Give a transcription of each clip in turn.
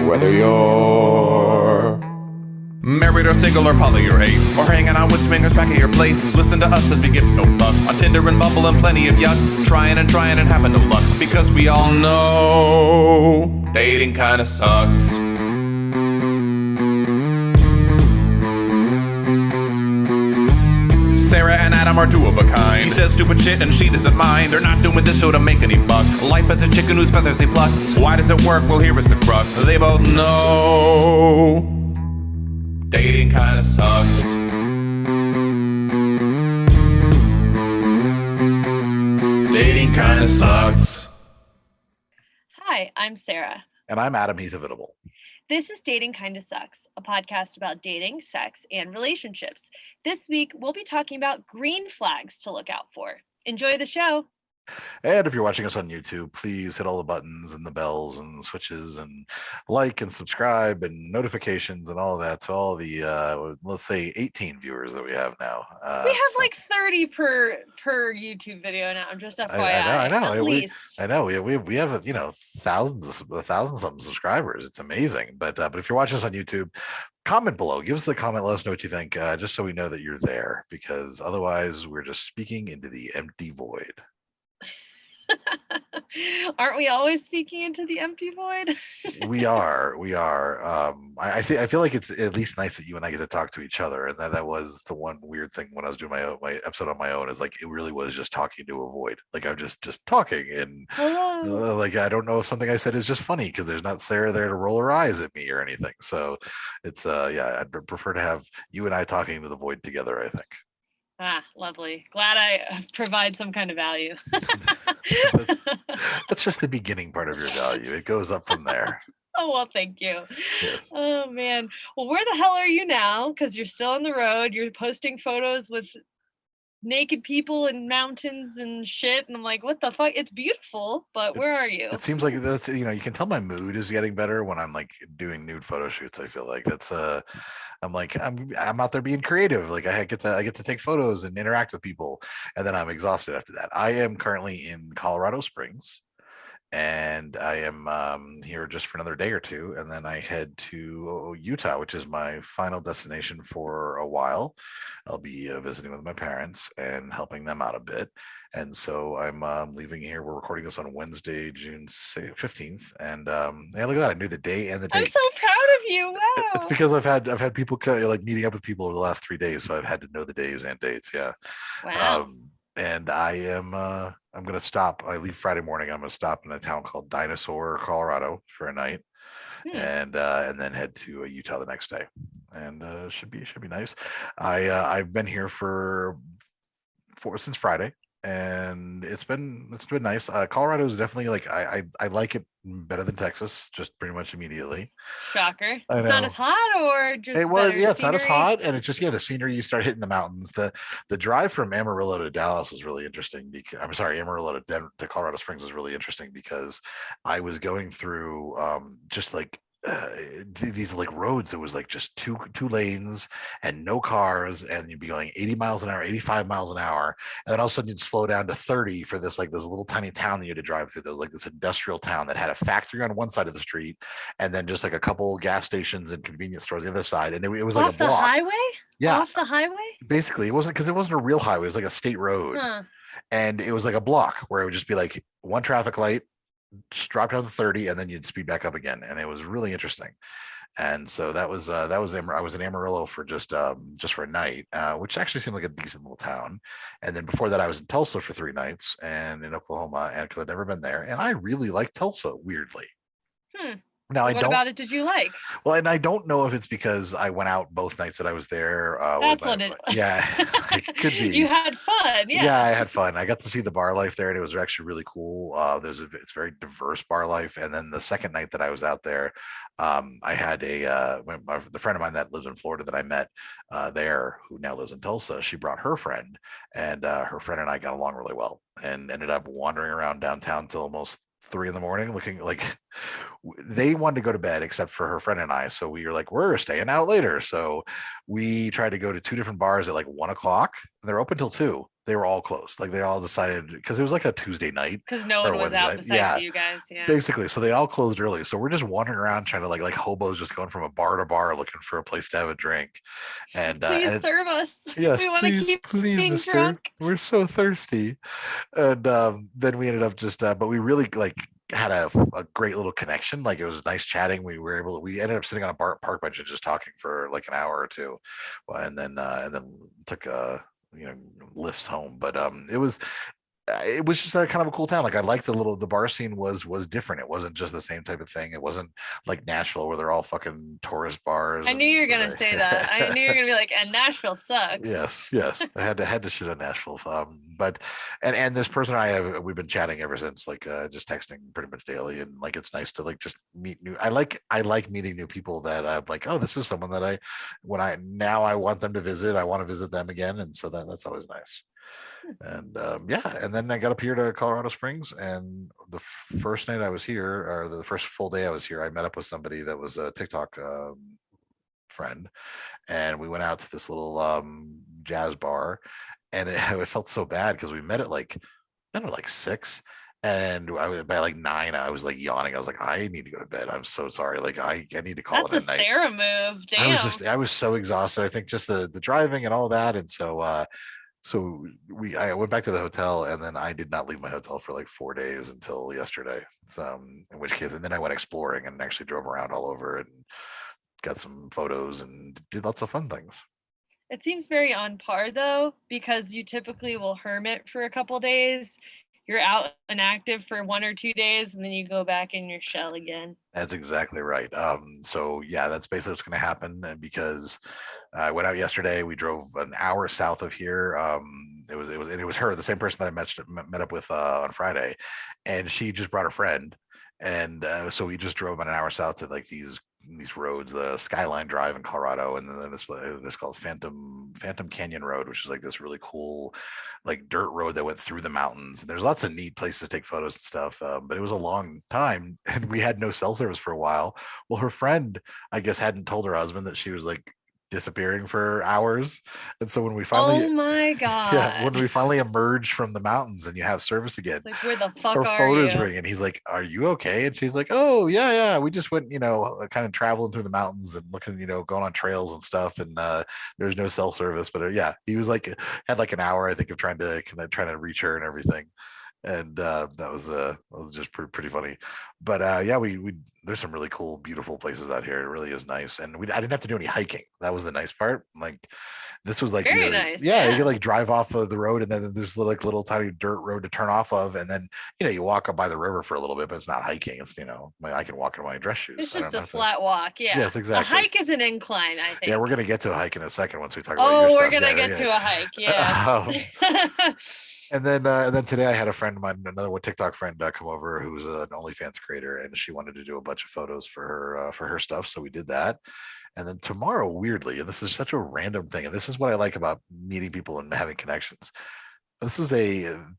Whether you're married or single or poly or ace, or hanging out with swingers back at your place, listen to us as we give no fuck on Tinder and Bumble and plenty of yucks, trying and having no luck, because we all know dating kinda sucks. Sarah and Adam are two of a kind. He says stupid shit and she doesn't mind. They're not doing this show to make any buck. Life as a chicken whose feathers he plucks. Why does it work? Well, here is the crux. They both know dating kinda sucks. Dating kinda sucks. Hi, I'm Sarah. And I'm Adam Heath Avitable. This is Dating Kinda Sucks, a podcast about dating, sex, and relationships. This week, we'll be talking about green flags to look out for. Enjoy the show. And if you're watching us on YouTube, please hit all the buttons and the bells and the switches and like and subscribe and notifications and all of that to all the, let's say 18 viewers that we have now. We have like 30 per YouTube video now. I'm just FYI. I know. At least. I know. We have, thousands something subscribers. It's amazing. But if you're watching us on YouTube, comment below. Give us a comment. Let us know what you think, just so we know that you're there, because otherwise we're just speaking into the empty void. Aren't we always speaking into the empty void? We are. I feel like it's at least nice that you and I get to talk to each other, and that was the one weird thing when I was doing my episode on my own, is like it really was just talking to a void. Like I'm just talking, and like I don't know if something I said is just funny because there's not Sarah there to roll her eyes at me or anything. So it's I'd prefer to have you and I talking to the void together, I think. Ah, lovely. Glad I provide some kind of value. That's just the beginning part of your value. It goes up from there. Oh, well, thank you. Yes. Oh, man. Well, where the hell are you now? Because you're still on the road. You're posting photos with naked people and mountains and shit. And I'm like, what the fuck? It's beautiful, but where are you? It seems like that's, you can tell my mood is getting better when I'm like doing nude photo shoots. I feel like that's I'm out there being creative. Like I get to take photos and interact with people, and then I'm exhausted after that. I am currently in Colorado Springs, and I am here just for another day or two, and then I head to Utah, which is my final destination for a while. I'll be visiting with my parents and helping them out a bit, and so I'm leaving here. We're recording this on Wednesday, June 15th, and yeah, look at that! I knew the day and the date. I'm so proud of you! Wow! It's because I've had people like meeting up with people over the last 3 days, so I've had to know the days and dates. Yeah. Wow. And I am I'm gonna stop. I leave Friday morning. I'm gonna stop in a town called Dinosaur, Colorado for a night, and then head to Utah the next day. And should be nice. I've been here since Friday, and it's been nice. Colorado is definitely like I like it better than Texas, just pretty much immediately. Shocker. It's not as hot, or just it was, yeah, it's scenery? not as hot, and it's just the scenery. You start hitting the mountains. The drive from Amarillo to Dallas was really interesting because Amarillo to Colorado Springs was really interesting because I was going through just like these like roads that was like just two lanes and no cars, and you'd be going 80 miles an hour, 85 miles an hour, and then all of a sudden you'd slow down to 30 for this little tiny town that you had to drive through. There was like this industrial town that had a factory on one side of the street, and then just like a couple gas stations and convenience stores on the other side, and it was like off a block. The highway? Yeah, off the highway. Basically, it wasn't a real highway. It was like a state road, and it was like a block where it would just be like one traffic light, just drop down to 30, and then you'd speed back up again, and it was really interesting. And so that was I was in Amarillo for just for a night, which actually seemed like a decent little town. And then before that I was in Tulsa for 3 nights, and in Oklahoma, and because I'd never been there, and I really liked Tulsa, weirdly. Now, what about it did you like? Well, and I don't know if it's because I went out both nights that I was there. That's what it was. Yeah, it could be. You had fun. Yeah, I had fun. I got to see the bar life there, and it was actually really cool. It's very diverse bar life. And then the second night that I was out there, I had the friend of mine that lives in Florida that I met there, who now lives in Tulsa. She brought her friend, and her friend and I got along really well, and ended up wandering around downtown till almost 3 a.m, looking like they wanted to go to bed except for her friend and I. So we were like, we're staying out later. So we tried to go to 2 different bars at like 1 o'clock, and they're open till 2. they were all closed. Like they all decided because it was like a Tuesday night Because no or one a was Wednesday out night. besides Yeah, you guys. Yeah. basically. So they all closed early. So we're just wandering around trying to like hobos, just going from a bar to bar looking for a place to have a drink. Please And serve us. yes, We want to keep please, being mister. drunk. We're so thirsty. And then we ended up just but we really like had a great little connection. Like it was nice chatting. We ended up sitting on a park bench and just talking for like an hour or two. Well, and then took lifts home. But it was just a kind of a cool town. Like I liked the bar scene was different. It wasn't just the same type of thing. It wasn't like Nashville where they're all fucking tourist bars. I knew you were so gonna say that. I knew you were gonna be like, and Nashville sucks. Yes. I had to shit on Nashville. But and this person we've been chatting ever since, like just texting pretty much daily, and like it's nice to like just meet new. I like meeting new people that I'm like, oh, this is someone that I want them to visit. I want to visit them again, and so that's always nice. And and then I got up here to Colorado Springs, and the first night I was here, or the first full day I was here, I met up with somebody that was a TikTok friend, and we went out to this little jazz bar, and it felt so bad because we met at like I don't know, like 6, and I was by like 9 I was like yawning. I was like, I need to go to bed, I'm so sorry, like I need to call That's it a a night. Sarah move. Damn. I was so exhausted. I think just the driving and all that, and so I went back to the hotel, and then I did not leave my hotel for like 4 days until yesterday. So in which case, and then I went exploring and actually drove around all over and got some photos and did lots of fun things. It seems very on par though, because you typically will hermit for a couple days. You're out and active for 1 or 2 days, and then you go back in your shell again. That's exactly right. So yeah, that's basically what's going to happen because I went out yesterday. We drove an hour south of here. It was her, the same person that I met up with on Friday, and she just brought her friend, and so we just drove about an hour south to like these roads, the Skyline Drive in Colorado, and then this called Phantom Canyon Road, which is like this really cool like dirt road that went through the mountains. And there's lots of neat places to take photos and stuff, but it was a long time and we had no cell service for a while. Well, her friend, I guess, hadn't told her husband that she was like disappearing for hours, and so when we finally Oh my god. yeah, when we finally emerge from the mountains and you have service again, like, where the fuck her are phone you? is ringing. He's like, "Are you okay?" And she's like, "Oh yeah, we just went, kind of traveling through the mountains and looking, going on trails and stuff, and there's no cell service." But yeah, he was like, had like an hour, I think, of trying to reach her and everything, and that was just pretty funny. But yeah, we there's some really cool, beautiful places out here. It really is nice, and I didn't have to do any hiking. That was the nice part. Like this was like very nice. Yeah, Yeah, you could like drive off of the road, and then there's like little tiny dirt road to turn off of, and then you walk up by the river for a little bit, but it's not hiking. It's I can walk in my dress shoes. It's just a flat walk. Yeah. Yes, exactly. A hike is an incline, I think. Yeah, we're gonna get to a hike in a second once we talk about Oh, your we're stuff. gonna get to a hike. Yeah. And then today I had a friend of mine, another TikTok friend, come over who's an OnlyFans creator, and she wanted to do a bunch of photos for her stuff, so we did that. And then tomorrow, weirdly, and this is such a random thing, and this is what I like about meeting people and having connections.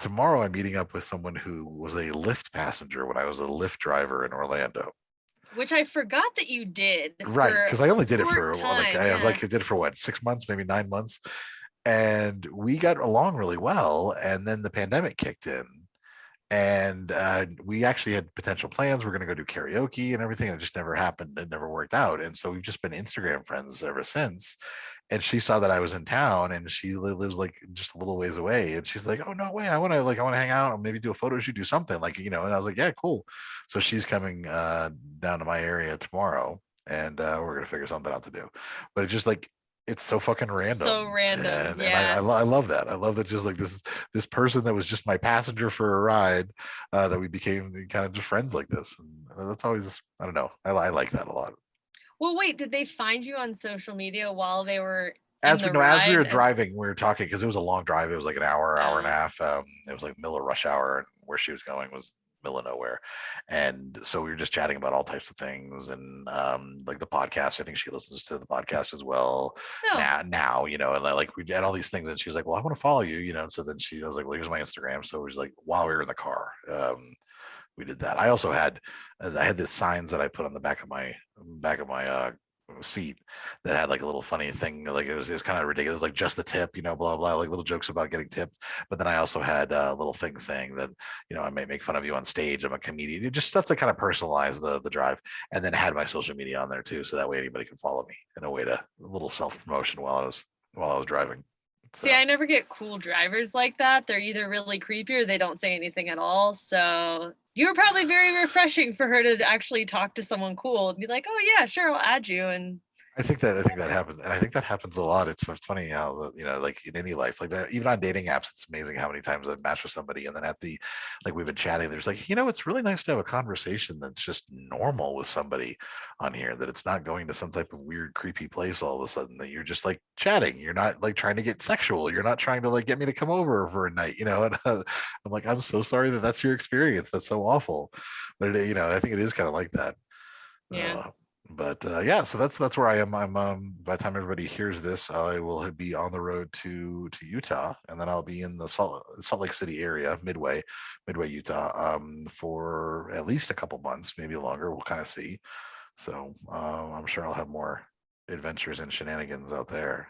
Tomorrow I'm meeting up with someone who was a Lyft passenger when I was a Lyft driver in Orlando. Which I forgot that you did. Right, because I only did it for I did it for what, 6 months, maybe 9 months. And we got along really well, and then the pandemic kicked in, and we actually had potential plans. We're going to go do karaoke and everything, and it just never happened. It never worked out, and so we've just been Instagram friends ever since. And she saw that I was in town, and she lives like just a little ways away, and she's like, "Oh no way, I want to hang out and maybe do a photo shoot, do something like." And I was like, "Yeah, cool." So she's coming down to my area tomorrow, and we're going to figure something out to do. But it's just like, it's so fucking random. So random. And I love that. I love that, just like this person that was just my passenger for a ride, that we became kind of just friends like this. And that's always, I don't know. I like that a lot. Well, wait, did they find you on social media while they were as we were driving, we were talking, because it was a long drive. It was like an hour and a half. It was like middle of rush hour, and where she was going was middle of nowhere. And so we were just chatting about all types of things, and like the podcast. I think she listens to the podcast as well. Now, and like we had all these things, and she was like, "Well, I want to follow you," and so then I was like, "Well, here's my Instagram." So it was like, while we were in the car, we did that. I also had these signs that I put on the back of my seat that had like a little funny thing, like it was kind of ridiculous, like just the tip, blah blah, like little jokes about getting tipped. But then I also had a little thing saying that I might make fun of you on stage, I'm a comedian, just stuff to kind of personalize the drive, and then had my social media on there too, so that way anybody can follow me in a way to a little self-promotion while I was driving. See, I never get cool drivers like that. They're either really creepy or they don't say anything at all. So you were probably very refreshing for her to actually talk to someone cool and be like, oh yeah, sure, I'll add you. And I think that happens, and I think that happens a lot. It's funny how like in any life, like even on dating apps, it's amazing how many times I've matched with somebody, and then like we've been chatting, there's like, it's really nice to have a conversation that's just normal with somebody on here, that it's not going to some type of weird, creepy place all of a sudden, that you're just like chatting. You're not like trying to get sexual. You're not trying to like get me to come over for a night, And I'm like, I'm so sorry that's your experience. That's so awful, but I think it is kind of like that. yeah. But yeah, so that's where I am. I'm by the time everybody hears this, I will be on the road to Utah, and then I'll be in the Salt Lake City area, Midway, Utah, for at least a couple months, maybe longer. We'll kind of see. So I'm sure I'll have more adventures and shenanigans out there,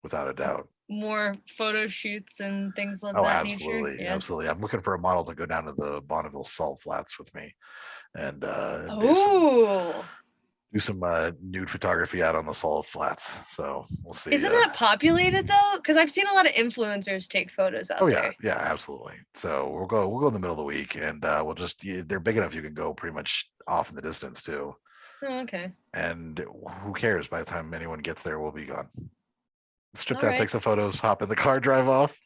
without a doubt. More photo shoots and things like Oh, that absolutely, nature. Yeah. absolutely. I'm looking for a model to go down to the Bonneville Salt Flats with me, and do some nude photography out on the Salt Flats. So we'll see. Isn't that populated though? Because I've seen a lot of influencers take photos out there. Oh yeah, absolutely. So we'll go in the middle of the week, and we'll just they're big enough you can go pretty much off in the distance too. Oh, okay. And who cares? By the time anyone gets there, we'll be gone. Strip All down, right. take some photos, hop in the car, drive off.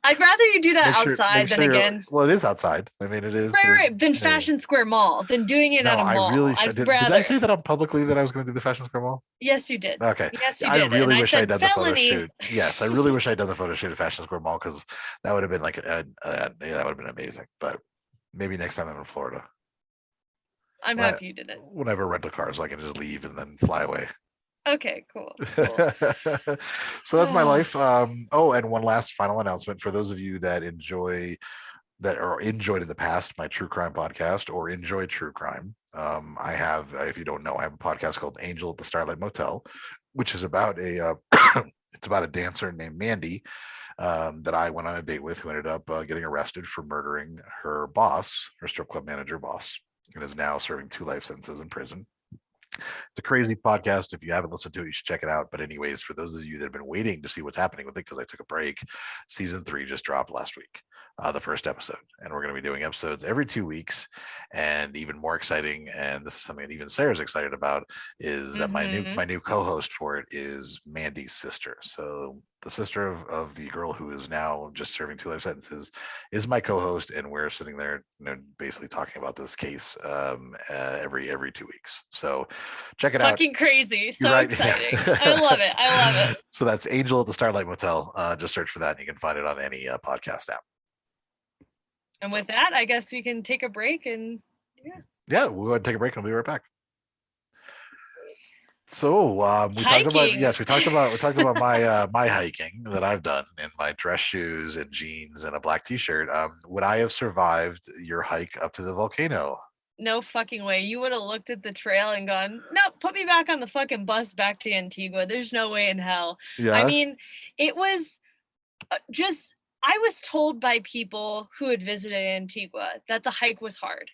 I'd rather you do that outside than again. Well, it is outside. I mean, it is. Right. Than Fashion Square Mall, than doing it at a mall. I really should. Did I say that publicly that I was going to do the Fashion Square Mall? Yes, you did. Okay. Yes, you I did. really wish I'd done the photo felony. shoot. Yes, I really wish I'd done the photo shoot at Fashion Square Mall, because that would have been like that would have been amazing. But maybe next time I'm in Florida. I'm happy you did it. When I have a rental car, so I can just leave and then fly away. Okay, cool. So that's my life. Oh, and one last final announcement for those of you that enjoyed in the past my true crime podcast, or enjoy true crime. I have, if you don't know, I have a podcast called Angel at the Starlite Motel, which is about it's about a dancer named Mandy that I went on a date with, who ended up getting arrested for murdering her boss, her strip club manager boss, and is now serving 2 life sentences in prison. It's a crazy podcast. If you haven't listened to it, you should check it out. But anyways, for those of you that have been waiting to see what's happening with it, because I took a break, season 3 just dropped last week, the first episode, and we're going to be doing episodes every 2 weeks. And even more exciting, and this is something that even Sarah's excited about, is that my new co-host for it is Mandy's sister. So the sister of the girl who is now just serving 2 life sentences is my co-host, and we're sitting there, basically talking about this case every 2 weeks. So check it out. Fucking crazy. So exciting. I love it. So that's Angel at the Starlite Motel. Just search for that and you can find it on any podcast app. And with that, I guess we can take a break and we'll go ahead and take a break and we'll be right back. So we talked about my hiking that I've done in my dress shoes and jeans and a black t-shirt. Would I have survived your hike up to the volcano? No fucking way. You would have looked at the trail and gone, nope, put me back on the fucking bus back to Antigua. There's no way in hell. Yeah. I mean, it was just, I was told by people who had visited Antigua that the hike was hard.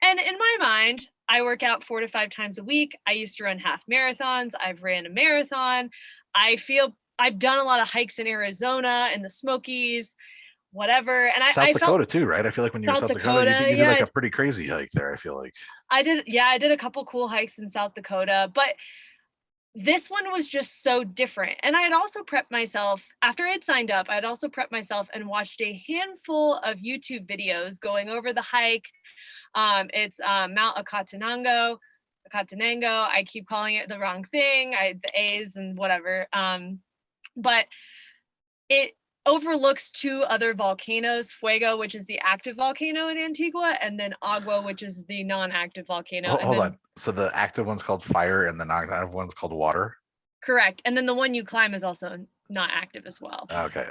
And in my mind, I work out 4 to 5 times a week. I used to run half marathons. I've ran a marathon. I feel I've done a lot of hikes in Arizona and the Smokies, whatever. And South Dakota too, right? I feel like when you were in South Dakota, you did like a pretty crazy hike there. I feel like I did a couple cool hikes in South Dakota, but this one was just so different. And I had also prepped myself after I had signed up. I had also prepped myself and watched a handful of YouTube videos going over the hike. It's Mount Acatenango. I keep calling it the wrong thing. The A's and whatever. But it overlooks 2 other volcanoes, Fuego, which is the active volcano in Antigua, and then Agua, which is the non-active volcano. Hold on. So the active one's called fire and the non-active one's called water? Correct. And then the one you climb is also not active as well. Okay.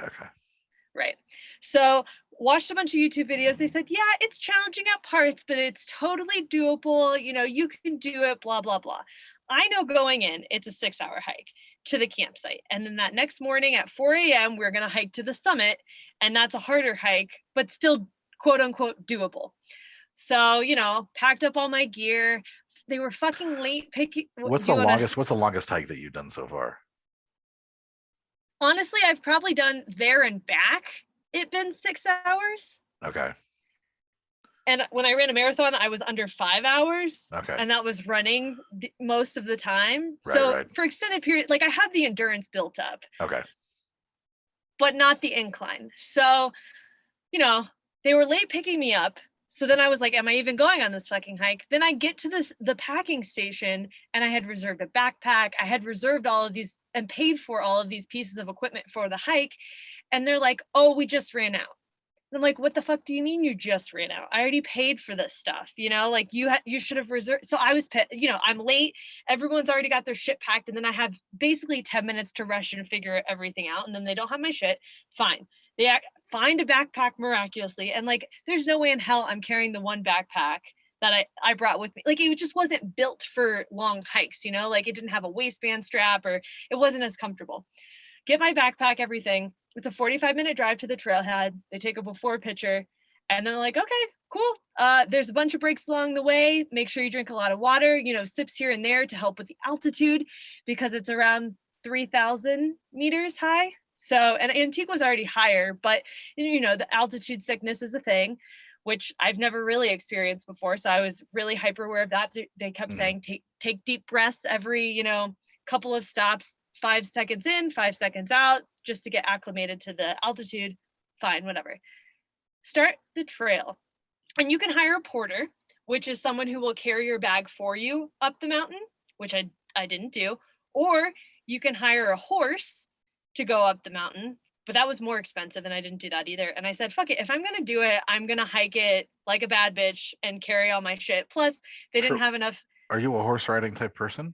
Right. So watched a bunch of YouTube videos. They said, yeah, it's challenging at parts, but it's totally doable. You can do it, blah, blah, blah. I know going in, it's a 6-hour hike to the campsite. And then that next morning at 4 a.m., we're going to hike to the summit. And that's a harder hike, but still quote unquote doable. So, packed up all my gear. They were fucking late picking. What's the longest hike that you've done so far? Honestly, I've probably done there and back. It's been 6 hours. Okay. And when I ran a marathon, I was under 5 hours. Okay. And that was running most of the time. Right, so right. for extended period, like I have the endurance built up. Okay. But not the incline. So, they were late picking me up. So then I was like, am I even going on this fucking hike? Then I get to the packing station and I had reserved a backpack. I had reserved all of these and paid for all of these pieces of equipment for the hike. And they're like, oh, we just ran out. And I'm like, what the fuck do you mean you just ran out? I already paid for this stuff, like you should have reserved. So I was, I'm late. Everyone's already got their shit packed. And then I have basically 10 minutes to rush and figure everything out. And then they don't have my shit. Fine. They find a backpack miraculously. And like, there's no way in hell I'm carrying the one backpack that I brought with me. Like, it just wasn't built for long hikes, like it didn't have a waistband strap or it wasn't as comfortable. Get my backpack, everything. It's a 45-minute drive to the trailhead. They take a before picture and they're like, okay, cool. There's a bunch of breaks along the way. Make sure you drink a lot of water, sips here and there to help with the altitude because it's around 3,000 meters high. So, and Antigua's already higher, but the altitude sickness is a thing, which I've never really experienced before. So I was really hyper aware of that. They kept saying, take deep breaths every, couple of stops, 5 seconds in, 5 seconds out, just to get acclimated to the altitude. Fine, whatever. Start the trail. And you can hire a porter, which is someone who will carry your bag for you up the mountain, which I didn't do. Or you can hire a horse to go up the mountain, but that was more expensive and I didn't do that either. And I said, fuck it, if I'm gonna do it, I'm gonna hike it like a bad bitch and carry all my shit. Plus they didn't have enough. Are you a horse riding type person?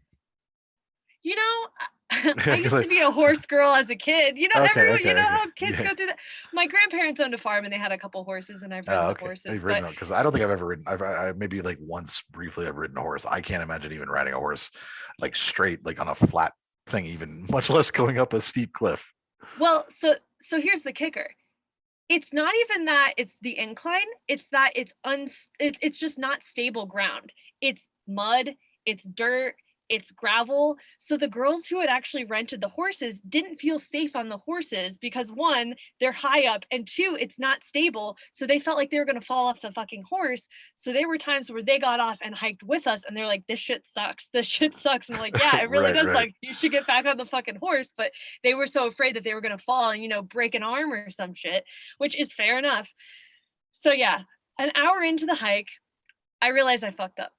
I used to be a horse girl as a kid. Everyone, how kids go through that. My grandparents owned a farm and they had a couple horses and I've ridden the horses. Because I don't think I've ever ridden. I maybe like once briefly I've ridden a horse. I can't imagine even riding a horse like straight, like on a flat thing, even much less going up a steep cliff. Well, so here's the kicker. It's not even that it's the incline. It's that it's just not stable ground. It's mud, it's dirt, it's gravel. So the girls who had actually rented the horses didn't feel safe on the horses because one, they're high up, and two, it's not stable. So they felt like they were going to fall off the fucking horse. So there were times where they got off and hiked with us and they're like, this shit sucks. This shit sucks. And I'm like, yeah, it really does. Right. Like, you should get back on the fucking horse. But they were so afraid that they were going to fall and, break an arm or some shit, which is fair enough. So yeah, an hour into the hike, I realized I fucked up.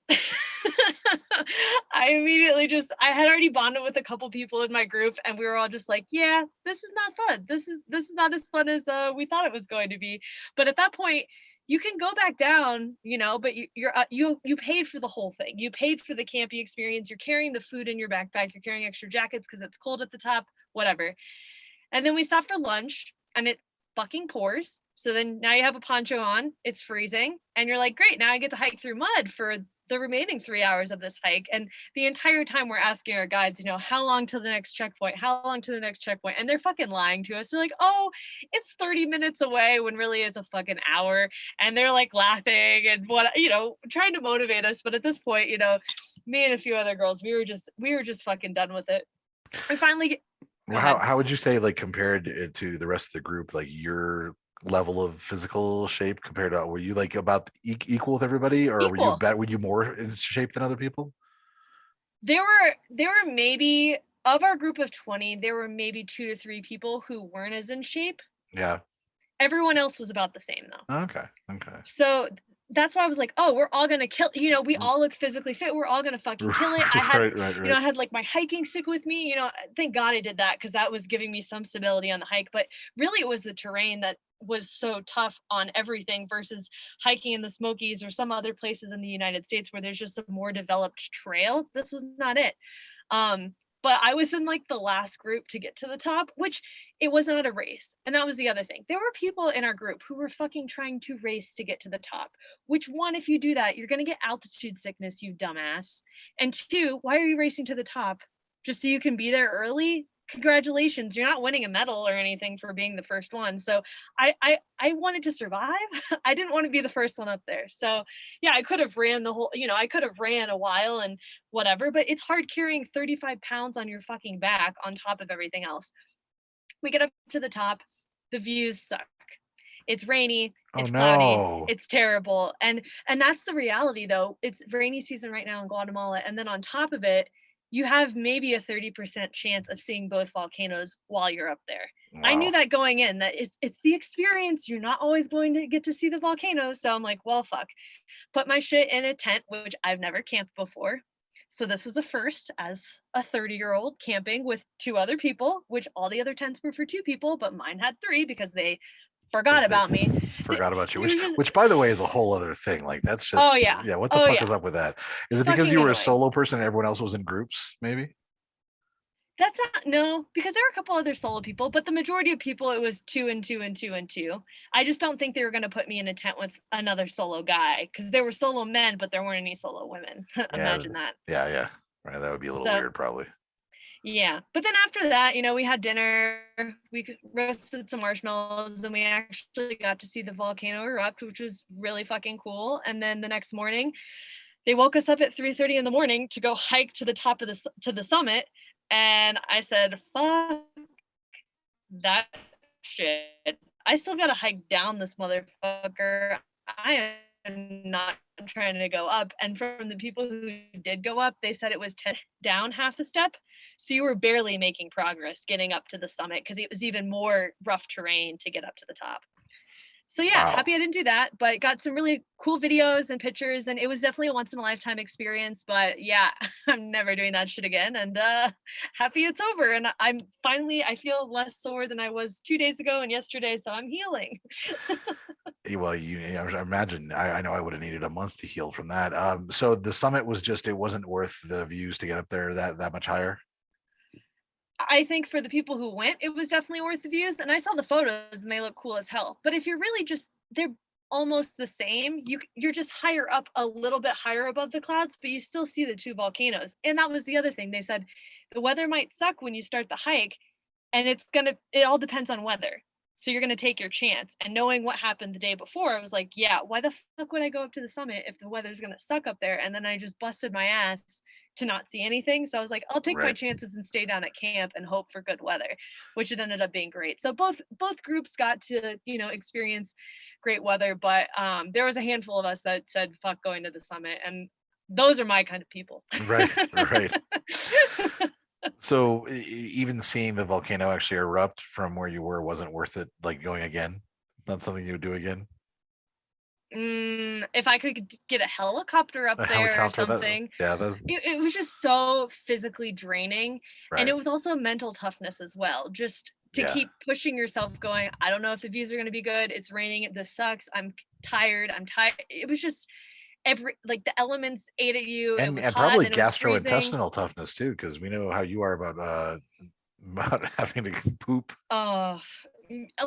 I had already bonded with a couple people in my group and we were all just like, yeah, this is not fun. This is not as fun as we thought it was going to be. But at that point, you can go back down, but you paid for the whole thing. You paid for the camping experience. You're carrying the food in your backpack. You're carrying extra jackets because it's cold at the top, whatever. And then we stopped for lunch and it fucking pours. So then now you have a poncho on, it's freezing, and you're like, great, now I get to hike through mud for the remaining 3 hours of this hike. And the entire time we're asking our guides, how long till the next checkpoint? How long to the next checkpoint? And they're fucking lying to us. They're like, oh, it's 30 minutes away when really it's a fucking hour. And they're like laughing and trying to motivate us. But at this point, me and a few other girls, we were just fucking done with it. And finally, how would you say, like, compared to the rest of the group, like your level of physical shape compared to, were you like about equal with everybody, or were you more in shape than other people? There were maybe, of our group of 20, there were maybe 2 to 3 people who weren't as in shape. Yeah. Everyone else was about the same though. Okay. So that's why I was like, oh, we're all gonna kill, we all look physically fit, we're all gonna fucking kill it. I had right. I had like my hiking stick with me, thank God I did that because that was giving me some stability on the hike. But really it was the terrain that was so tough on everything versus hiking in the Smokies or some other places in the United States where there's just a more developed trail. This was not it. But I was in like the last group to get to the top, which it was not a race. And that was the other thing. There were people in our group who were fucking trying to race to get to the top, which one, if you do that, you're going to get altitude sickness, you dumbass. And two, why are you racing to the top? Just so you can be there early? Congratulations, you're not winning a medal or anything for being the first one. So I wanted to survive. I didn't want to be the first one up there. So yeah, I could have ran the whole, I could have ran a while and whatever, but it's hard carrying 35 pounds on your fucking back on top of everything else. We get up to the top, the views suck. It's rainy, it's cloudy, it's terrible. And that's the reality though. It's rainy season right now in Guatemala. And then on top of it, you have maybe a 30% chance of seeing both volcanoes while you're up there. Wow. I knew that going in, that it's the experience. You're not always going to get to see the volcanoes. So I'm like, well, fuck. Put my shit in a tent, which I've never camped before. So this was a first as a 30-year-old camping with 2 other people, which all the other tents were for 2 people, but mine had 3 because they forgot about me. Forgot about you, which by the way is a whole other thing. Like that's just what the fuck is up with that? Is it because you were a solo person and everyone else was in groups, maybe? That's no, because there were a couple other solo people, but the majority of people, it was 2 and 2 and 2 and 2. I just don't think they were going to put me in a tent with another solo guy, because there were solo men, but there weren't any solo women. Imagine that. Yeah. Right, that would be a little weird, probably. Yeah, but then after that, we had dinner, we roasted some marshmallows, and we actually got to see the volcano erupt, which was really fucking cool. And then the next morning, they woke us up at 3:30 in the morning to go hike to the top of the summit. And I said, fuck that shit. I still gotta hike down this motherfucker. I am not trying to go up. And from the people who did go up, they said it was down half a step. So you were barely making progress getting up to the summit because it was even more rough terrain to get up to the top. So yeah, happy I didn't do that, but got some really cool videos and pictures, and it was definitely a once in a lifetime experience. But yeah, I'm never doing that shit again, and happy it's over. And I feel less sore than I was 2 days ago and yesterday, so I'm healing. Well, I imagine I know I would have needed a month to heal from that. So the summit was just, it wasn't worth the views to get up there that much higher. I think for the people who went, it was definitely worth the views. And I saw the photos and they look cool as hell. But if you're really they're almost the same. You're just higher up, a little bit higher above the clouds, but you still see the 2 volcanoes. And that was the other thing. They said the weather might suck when you start the hike, and it all depends on weather. So you're going to take your chance. And knowing what happened the day before, I was like, yeah, why the fuck would I go up to the summit if the weather's going to suck up there? And then I just busted my ass to not see anything. So I was like, I'll take my chances and stay down at camp and hope for good weather, which it ended up being great. So both groups got to, experience great weather, but there was a handful of us that said, fuck going to the summit. And those are my kind of people. Right. So even seeing the volcano actually erupt from where you were wasn't worth it, like going again? Not something you would do again? If I could get a helicopter up there or something. It was just so physically draining. Right. And it was also mental toughness as well. Just to keep pushing yourself going, I don't know if the views are going to be good. It's raining. This sucks. I'm tired. It was just the elements ate at you, and probably gastrointestinal toughness too, because we know how you are about having to poop. I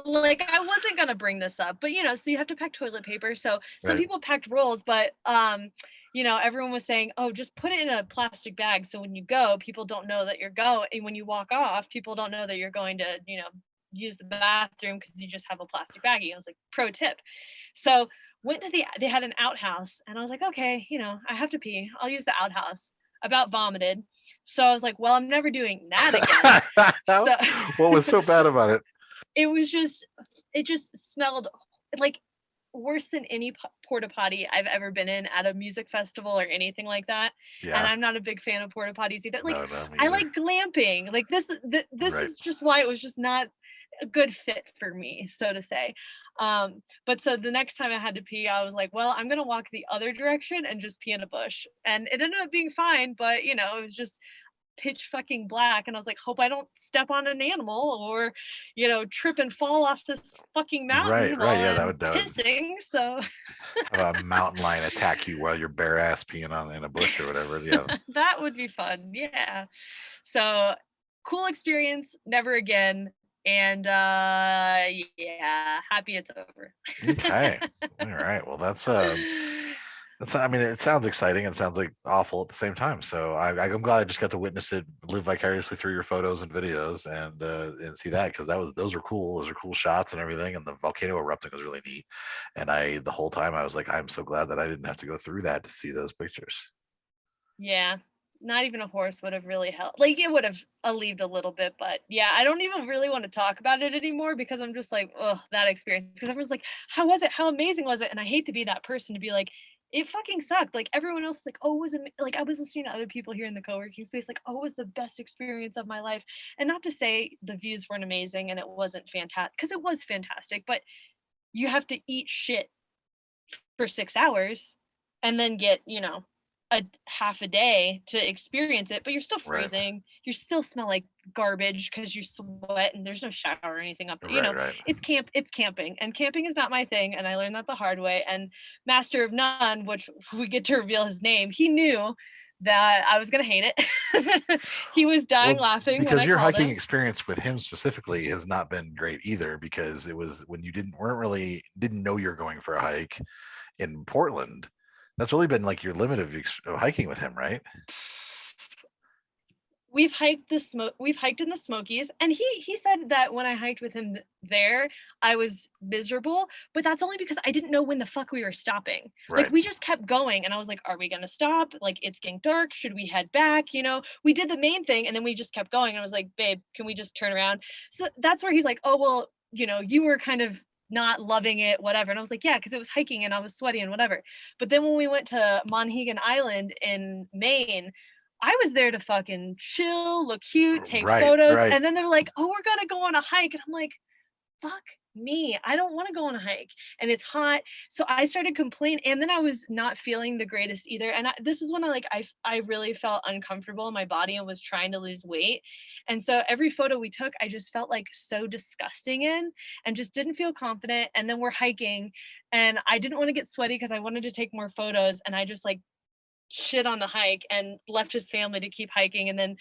wasn't gonna bring this up, but so you have to pack toilet paper. So some people packed rolls, but everyone was saying, oh, just put it in a plastic bag, so when you go, people don't know that you're going, and when you walk off, people don't know that you're going to use the bathroom because you just have a plastic baggie. I was like, pro tip. So went to they had an outhouse, and I was like, okay, I have to pee, I'll use the outhouse. About vomited. So I was like, well, I'm never doing that again. So, what was so bad about it? It just smelled like worse than any porta potty I've ever been in at a music festival or anything like that. Yeah. And I'm not a big fan of porta potties either. Like, no, I like glamping. Like this is just why it was just not a good fit for me, so to say. But so the next time I had to pee, I was like, well, I'm gonna walk the other direction and just pee in a bush. And it ended up being fine, but it was just, pitch fucking black, and I was like, hope I don't step on an animal or, you know, trip and fall off this fucking mountain while Yeah, I'm that would pissing. So have a mountain lion attack you while you're bare ass peeing on in a bush or whatever. Yeah. that would be fun. Yeah. So cool experience, never again. And yeah, happy it's over. Okay. All right. Well, that's, I mean, it sounds exciting and sounds like awful at the same time. So I'm glad I just got to witness it, live vicariously through your photos and videos, and see that, because those were cool. Those are cool shots and everything. And the volcano erupting was really neat. And the whole time I was like, I'm so glad that I didn't have to go through that to see those pictures. Yeah, not even a horse would have really helped. Like, it would have alleviated a little bit, but yeah, I don't even really want to talk about it anymore because I'm just like, oh, that experience. Because everyone's like, how was it? How amazing was it? And I hate to be that person to be like, it fucking sucked. Like, everyone else is like, oh, it was like, I was listening to other people here in the co-working space, like, oh, it was the best experience of my life. And not to say the views weren't amazing and it wasn't fantastic, because it was fantastic, but you have to eat shit for 6 hours and then get, you know, a half a day to experience it, but you're still Right. freezing. You still smell like garbage because you sweat and there's no shower or anything up there. You know, Right. it's camping, and camping is not my thing. And I learned that the hard way. And Master of None, which we get to reveal his name, he knew that I was gonna hate it. He was dying Well, laughing because when I your called hiking him. experience with him specifically has not been great either, because it was when you didn't know you're going for a hike in Portland. That's really been like your limit of hiking with him, right? We've hiked in the Smokies, and he said that when I hiked with him there, I was miserable, but that's only because I didn't know when the fuck we were stopping. Right. Like, we just kept going, and I was like, are we gonna stop? Like, it's getting dark, should we head back? You know, we did the main thing and then we just kept going, and I was like, babe, can we just turn around? So that's where he's like, oh well, you know, you were kind of not loving it, whatever. And I was like, yeah, because it was hiking and I was sweaty and whatever. But then when we went to Monhegan Island in Maine, I was there to fucking chill, look cute, take photos. Right. And then they're like, oh, we're gonna go on a hike. And I'm like, fuck me. I don't want to go on a hike. And it's hot. So I started complaining. And then I was not feeling the greatest either. And this is when I really felt uncomfortable in my body and was trying to lose weight. And so every photo we took, I just felt like so disgusting in and just didn't feel confident. And then we're hiking and I didn't want to get sweaty because I wanted to take more photos. And I just like shit on the hike and left his family to keep hiking. And then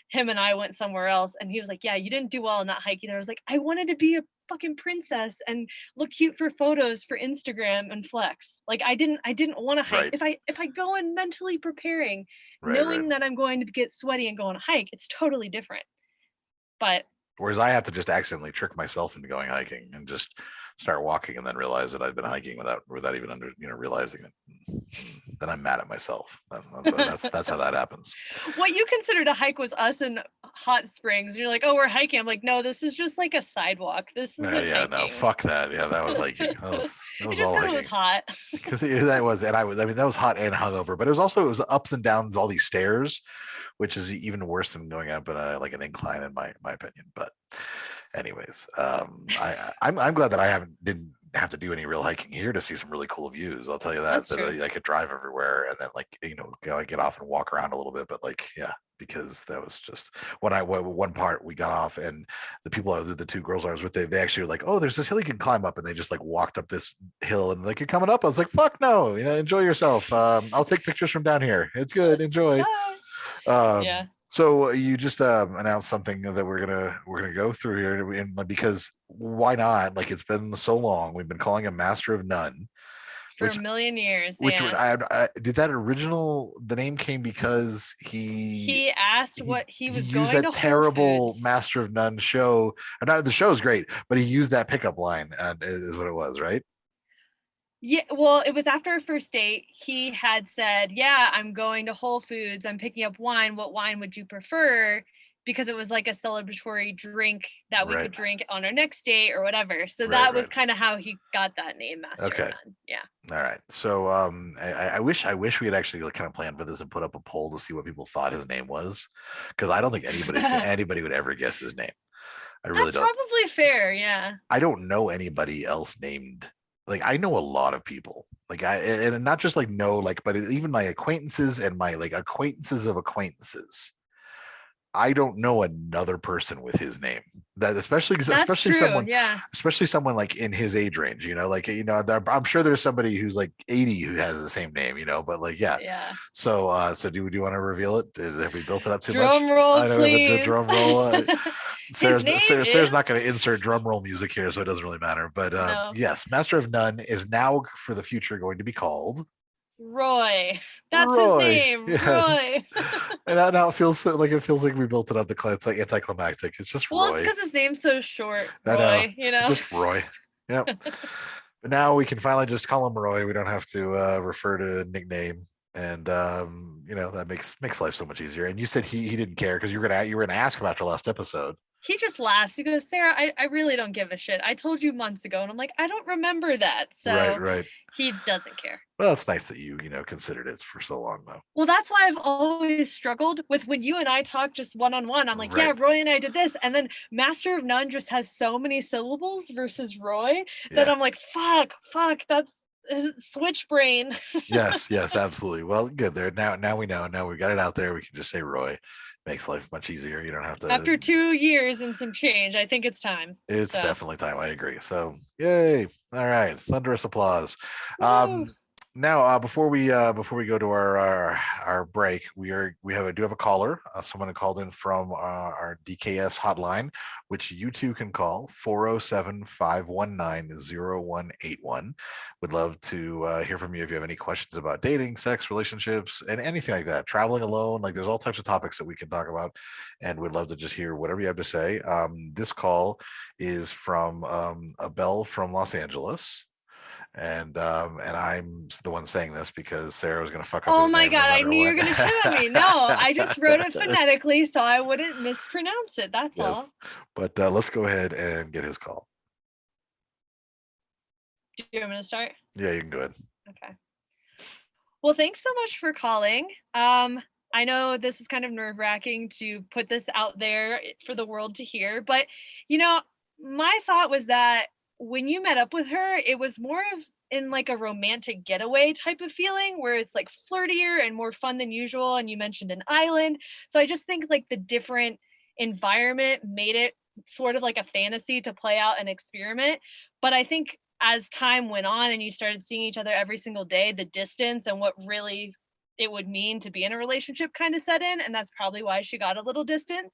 him and I went somewhere else, and he was like, yeah, you didn't do well on that hike either. I was like, I wanted to be a fucking princess and look cute for photos for Instagram and flex. Like, I didn't want to hike. If I go in mentally preparing, knowing that I'm going to get sweaty and go on a hike, it's totally different. But whereas I have to just accidentally trick myself into going hiking and just start walking and then realize that I've been hiking without even realizing it. Then I'm mad at myself. That's how that happens. What you considered a hike was us in Hot Springs. You're like, oh, we're hiking. I'm like, no, this is just like a sidewalk. This is hiking. No, fuck that. Yeah, that was hiking. That was just all hiking. It was hot. Because that was hot and hungover, but it was ups and downs, all these stairs, which is even worse than going up like an incline in my opinion. But anyways, I'm glad that I didn't have to do any real hiking here to see some really cool views. I'll tell you that I could drive everywhere and then get off and walk around a little bit. But because that was just one part we got off, and the people, the two girls I was with, they actually were like, oh, there's this hill you can climb up, and they just like walked up this hill and like, you're coming up. I was like, fuck no, enjoy yourself. I'll take pictures from down here. It's good. Enjoy. Yeah. So you just announced something that we're gonna go through here, and because why not? Like, it's been so long. We've been calling him Master of None for a million years. Which I did that original. The name came because he asked what he was going to. That terrible Master of None show. Or not, the show's great, but he used that pickup line, is what it was, right? Yeah, well, it was after our first date. He had said, yeah, I'm going to Whole Foods. I'm picking up wine. What wine would you prefer? Because it was like a celebratory drink that we could drink on our next date or whatever. So that was kind of how he got that name, Master of None. Yeah. All right. So I wish we had actually kind of planned for this and put up a poll to see what people thought his name was, because I don't think anybody would ever guess his name. I really don't. Probably fair. Yeah. I don't know anybody else named. Like, I know a lot of people, and not just but even my acquaintances and my acquaintances of acquaintances I don't know another person with his name that especially That's true. someone Yeah. especially someone like in his age range, I'm sure there's somebody who's like 80 who has the same name, but like, yeah. Yeah. So do you want to reveal it? Have we built it up too much? Drum roll, I know we have a please. drum roll. His name Sarah's is not going to insert drum roll music here, so it doesn't really matter. But no yes, Master of None is now for the future going to be called Roy. That's his Roy. name, Yes. Roy. And now it feels like we built it up. It's like anticlimactic. It's just Well, it's Roy. because his name's so short, I know. Roy. You know. Just Roy. Yep. But now we can finally just call him Roy. We don't have to refer to a nickname, and that makes life so much easier. And you said he didn't care because you were gonna ask him after last episode. He just laughs. He goes, Sarah, I really don't give a shit. I told you months ago. And I'm like, I don't remember that. So Right. he doesn't care. Well, it's nice that you considered it for so long, though. Well, that's why I've always struggled with when you and I talk just one-on-one. I'm like, yeah, Right. Roy and I did this. And then Master of None just has so many syllables versus Roy that Yeah. I'm like, fuck, that's switch brain. Yes, absolutely. Well, good there. Now we know. Now we got it out there. We can just say Roy. Makes life much easier. You don't have to. After 2 years and some change, I think it's time. It's So. definitely time. I agree. So, yay! All right, thunderous applause. Woo. Now, before we go to our break, do have a caller, someone who called in from our DKS hotline, which you too can call 407-519-0181. Would love to hear from you if you have any questions about dating, sex, relationships, and anything like that. Traveling alone, like there's all types of topics that we can talk about, and we'd love to just hear whatever you have to say. This call is from Abel from Los Angeles. And I'm the one saying this because Sarah was going to fuck up. Oh his my name God, no I knew you were what. going to shit on me. No, I just wrote it phonetically so I wouldn't mispronounce it. That's Yes. all. But let's go ahead and get his call. Do you want me to start? Yeah, you can go ahead. Okay. Well, thanks so much for calling. I know this is kind of nerve-wracking to put this out there for the world to hear, but my thought was that when you met up with her, it was more of in like a romantic getaway type of feeling where it's like flirtier and more fun than usual. And you mentioned an island. So I just think like the different environment made it sort of like a fantasy to play out and experiment. But I think as time went on and you started seeing each other every single day, the distance and what really it would mean to be in a relationship kind of set in. And that's probably why she got a little distant.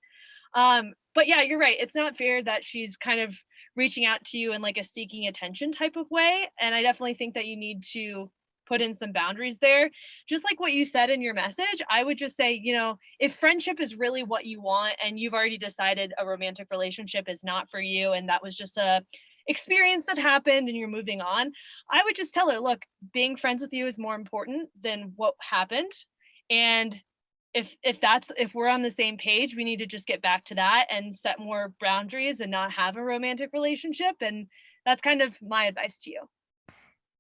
But yeah, you're right. It's not fair that she's kind of reaching out to you in like a seeking attention type of way. And I definitely think that you need to put in some boundaries there. Just like what you said in your message, I would just say, if friendship is really what you want and you've already decided a romantic relationship is not for you and that was just a experience that happened and you're moving on, I would just tell her, look, being friends with you is more important than what happened. And if we're on the same page, we need to just get back to that and set more boundaries and not have a romantic relationship. And that's kind of my advice to you.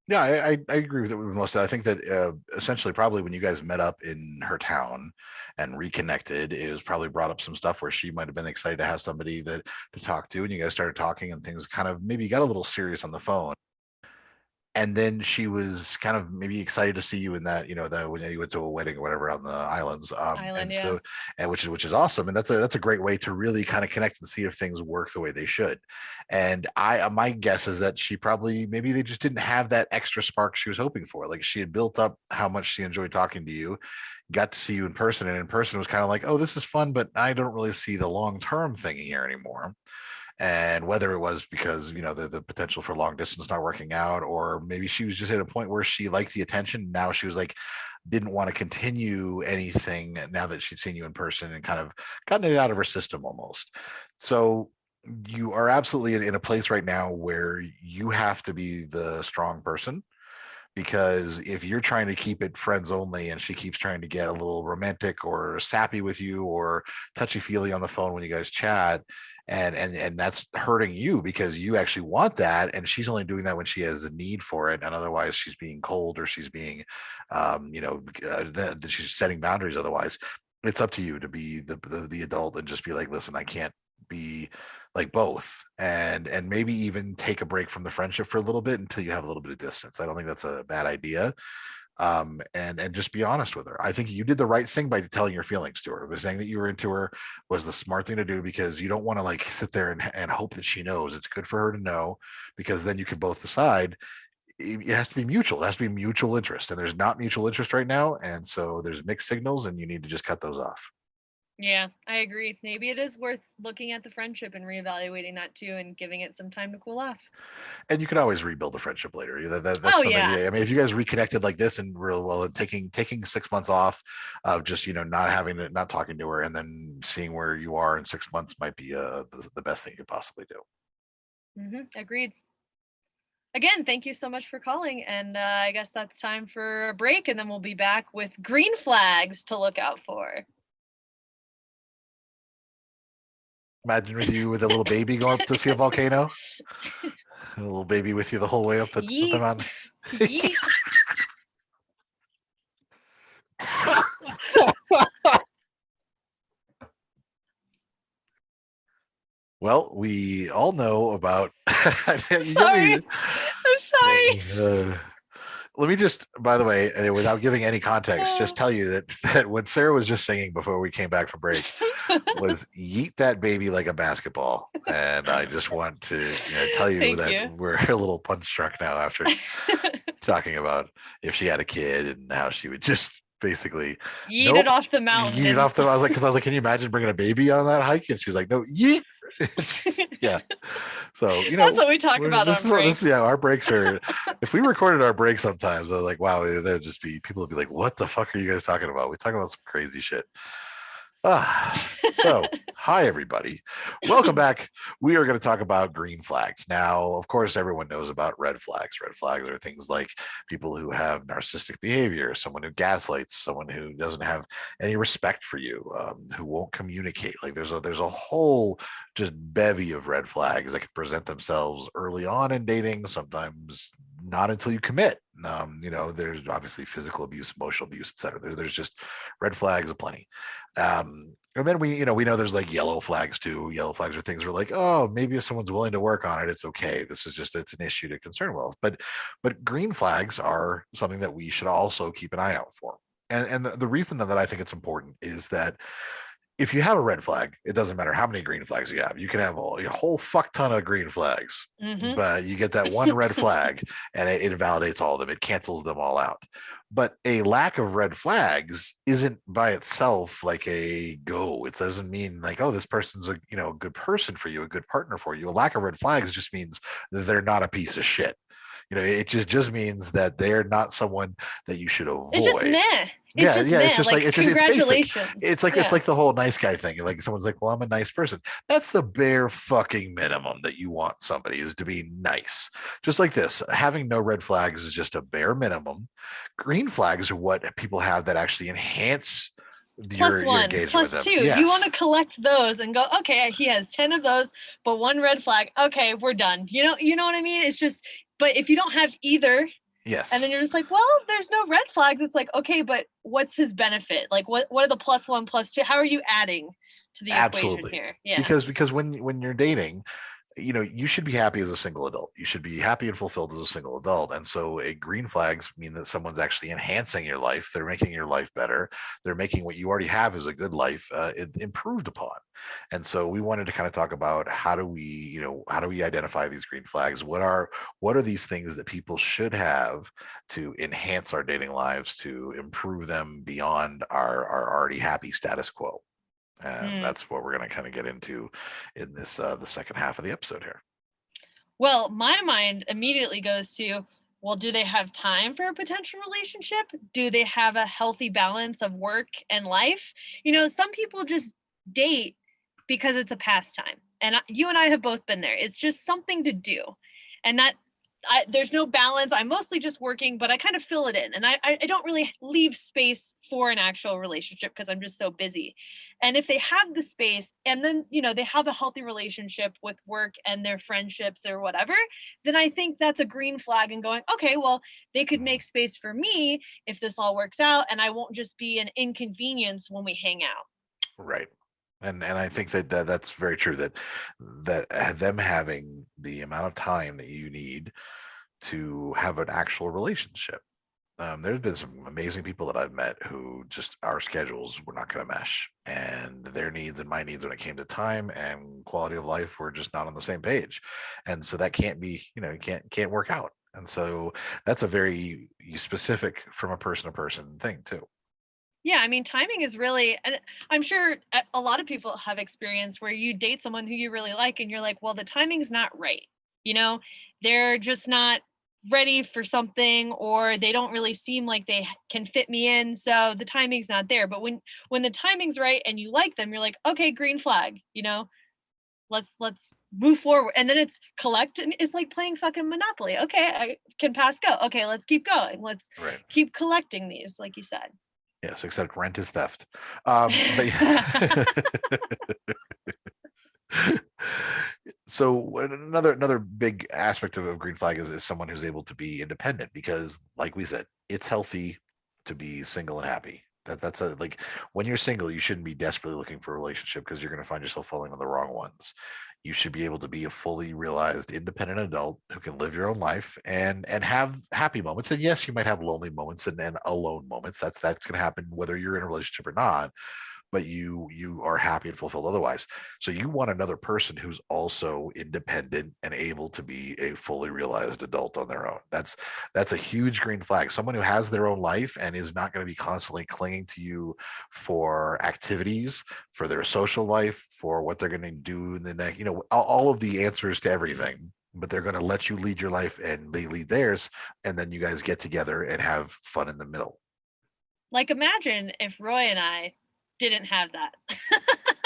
Yeah, I agree with it with most of it. I think that essentially probably when you guys met up in her town and reconnected, it was probably brought up some stuff where she might have been excited to have somebody to talk to, and you guys started talking and things kind of maybe got a little serious on the phone. And then she was kind of maybe excited to see you in that, that when you went to a wedding or whatever on the islands. Which is awesome. And that's a great way to really kind of connect and see if things work the way they should. And my guess is that she probably, maybe they just didn't have that extra spark she was hoping for. Like she had built up how much she enjoyed talking to you, got to see you in person, and in person was kind of like, oh, this is fun, but I don't really see the long-term thing here anymore. And whether it was because the potential for long distance not working out, or maybe she was just at a point where she liked the attention, now she was like didn't want to continue anything now that she'd seen you in person and kind of gotten it out of her system almost. So you are absolutely in a place right now where you have to be the strong person, because if you're trying to keep it friends only and she keeps trying to get a little romantic or sappy with you or touchy feely on the phone when you guys chat, and that's hurting you because you actually want that, and she's only doing that when she has the need for it, and otherwise she's being cold or she's being she's setting boundaries. Otherwise it's up to you to be the adult and just be like, listen, I can't be like both, and maybe even take a break from the friendship for a little bit until you have a little bit of distance. I don't think that's a bad idea, and just be honest with her. I think you did the right thing by telling your feelings to her. But saying that you were into her was the smart thing to do, because you don't want to like sit there and hope that she knows. It's good for her to know, because then you can both decide. It has to be mutual. It has to be mutual interest, and there's not mutual interest right now, and so there's mixed signals, and you need to just cut those off. Yeah, I agree. Maybe it is worth looking at the friendship and reevaluating that too, and giving it some time to cool off. And you can always rebuild the friendship later. That's Oh, something. yeah. I mean, if you guys reconnected like this and real well, and taking 6 months off of just not talking to her, and then seeing where you are in 6 months might be the best thing you could possibly do. Agreed. Again, thank you so much for calling, and I guess that's time for a break, and then we'll be back with green flags to look out for. Imagine with you with a little baby going up to see a volcano. A little baby with you the whole way up the mountain. Yeet. Well, we all know about. I'm sorry. Let me just, by the way, without giving any context, just tell you that what Sarah was just singing before we came back from break was "Yeet that baby like a basketball," and I just want to tell you we're a little punch struck now after talking about if she had a kid and how she would just basically yeet it off the mountain. Yeet it off the. I was like, can you imagine bringing a baby on that hike? And she's like, no, yeet. Yeah. So that's what we talk about on breaks. Our breaks are. If we recorded our breaks sometimes, I was like, wow, there'd just be people would be like, what the fuck are you guys talking about? We talk about some crazy shit. So hi everybody, welcome back. We are going to talk about green flags. Now, of course, everyone knows about red flags. Red flags are things like people who have narcissistic behavior, someone who gaslights, someone who doesn't have any respect for you, who won't communicate. Like there's a whole just bevy of red flags that can present themselves early on in dating, sometimes not until you commit. There's obviously physical abuse, emotional abuse, etc. There's just red flags aplenty. And then we know there's like yellow flags too. Yellow flags are things where like, oh, maybe if someone's willing to work on it, it's okay. It's an issue to concern with. But green flags are something that we should also keep an eye out for. And the reason that I think it's important is that if you have a red flag, it doesn't matter how many green flags you have. You can have a whole fuck ton of green flags, but you get that one red flag and it invalidates all of them. It cancels them all out. But a lack of red flags isn't by itself like a go. It doesn't mean like, oh, this person's a good person for you, a good partner for you. A lack of red flags just means that they're not a piece of shit. It just means that they're not someone that you should avoid. It's just meh. It's just like congratulations. It's like the whole nice guy thing. Like someone's like, well, I'm a nice person. That's the bare fucking minimum that you want somebody, is to be nice. Just like this, having no red flags is just a bare minimum. Green flags are what people have that actually enhance your engagement plus with them. Two. Yes. You want to collect those and go, okay, he has 10 of those, but one red flag. Okay, we're done. You know what I mean? It's just, but if you don't have either. Yes. And then you're just like, well, there's no red flags. It's like, okay, but what's his benefit? Like, what are the plus one, plus two? How are you adding to the equation here? Yeah. Because when you're dating, you should be happy as a single adult. You should be happy and fulfilled as a single adult. And so green flags mean that someone's actually enhancing your life. They're making your life better. They're making what you already have as a good life improved upon. And so we wanted to kind of talk about how do we identify these green flags? What are these things that people should have to enhance our dating lives, to improve them beyond our already happy status quo? And that's what we're going to kind of get into in this the second half of the episode here. Well, my mind immediately goes to, well, do they have time for a potential relationship? Do they have a healthy balance of work and life? Some people just date because it's a pastime. And you and I have both been there. It's just something to do. And there's no balance. I'm mostly just working, but I kind of fill it in. And I don't really leave space for an actual relationship because I'm just so busy. And if they have the space and then, they have a healthy relationship with work and their friendships or whatever, then I think that's a green flag and going, okay, well, they could make space for me if this all works out and I won't just be an inconvenience when we hang out. Right. And I think that's very true, that them having the amount of time that you need to have an actual relationship. There's been some amazing people that I've met who just our schedules were not going to mesh, and their needs and my needs when it came to time and quality of life were just not on the same page, and so that can't be, can't work out. And so that's a very specific from a person to person thing too. Yeah, I mean, timing is really, and I'm sure a lot of people have experience where you date someone who you really like and you're like, well, the timing's not right. You know, they're just not ready for something, or they don't really seem like they can fit me in, so the timing's not there. But when the timing's right and you like them, you're like, okay, green flag, let's move forward. And then it's collect, and it's like playing fucking Monopoly. Okay, I can pass go. Okay, let's keep going. Let's Right. keep collecting these, like you said. Yes, except rent is theft. But so another big aspect of green flag is someone who's able to be independent, because like we said, it's healthy to be single and happy. That's a, like, when you're single, you shouldn't be desperately looking for a relationship, because you're going to find yourself falling on the wrong ones. You should be able to be a fully realized independent adult who can live your own life and have happy moments. And yes, you might have lonely moments and alone moments. That's going to happen whether you're in a relationship or not, but you are happy and fulfilled otherwise. So you want another person who's also independent and able to be a fully realized adult on their own. That's a huge green flag. Someone who has their own life and is not going to be constantly clinging to you for activities, for their social life, for what they're going to do in the next, all of the answers to everything. But they're going to let you lead your life and they lead theirs, and then you guys get together and have fun in the middle. Like, imagine if Roy and I didn't have that.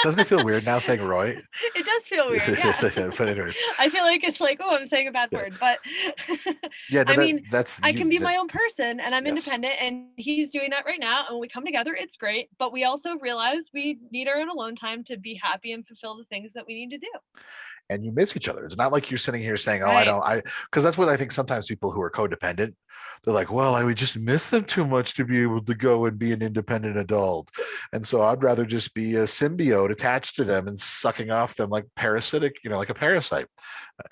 Doesn't it feel weird now saying Roy? It does feel weird, yeah. But anyways, I feel like it's like, oh, I'm saying a bad word, but yeah, no, I mean, I can be that, my own person, and I'm yes. independent, and he's doing that right now. And when we come together, it's great. But we also realize we need our own alone time to be happy and fulfill the things that we need to do. And you miss each other. It's not like you're sitting here saying, "Oh, Right. because that's what I think sometimes people who are codependent, they're like, "Well, I would just miss them too much to be able to go and be an independent adult, and so I'd rather just be a symbiote attached to them and sucking off them like parasitic, like a parasite."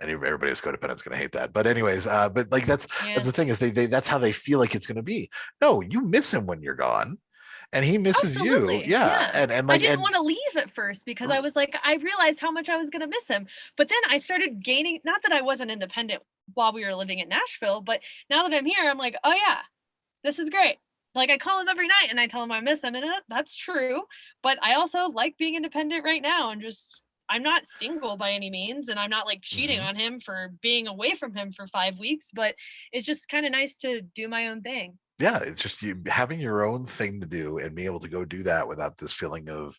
And everybody who's codependent is going to hate that, but anyways, but like that's the thing, is they that's how they feel like it's going to be. No, you miss him when you're gone, and he misses you. Absolutely. Yeah, Yeah. and I like didn't want to leave at first because I was like, I realized how much I was going to miss him. But then I started gaining, not that I wasn't independent while we were living in Nashville, but now that I'm here, I'm like, oh yeah, this is great. Like, I call him every night and I tell him I miss him, and that's true. But I also like being independent right now, and just, I'm not single by any means, and I'm not like cheating on him for being away from him for 5 weeks, but it's just kind of nice to do my own thing. Yeah, it's just you having your own thing to do and being able to go do that without this feeling of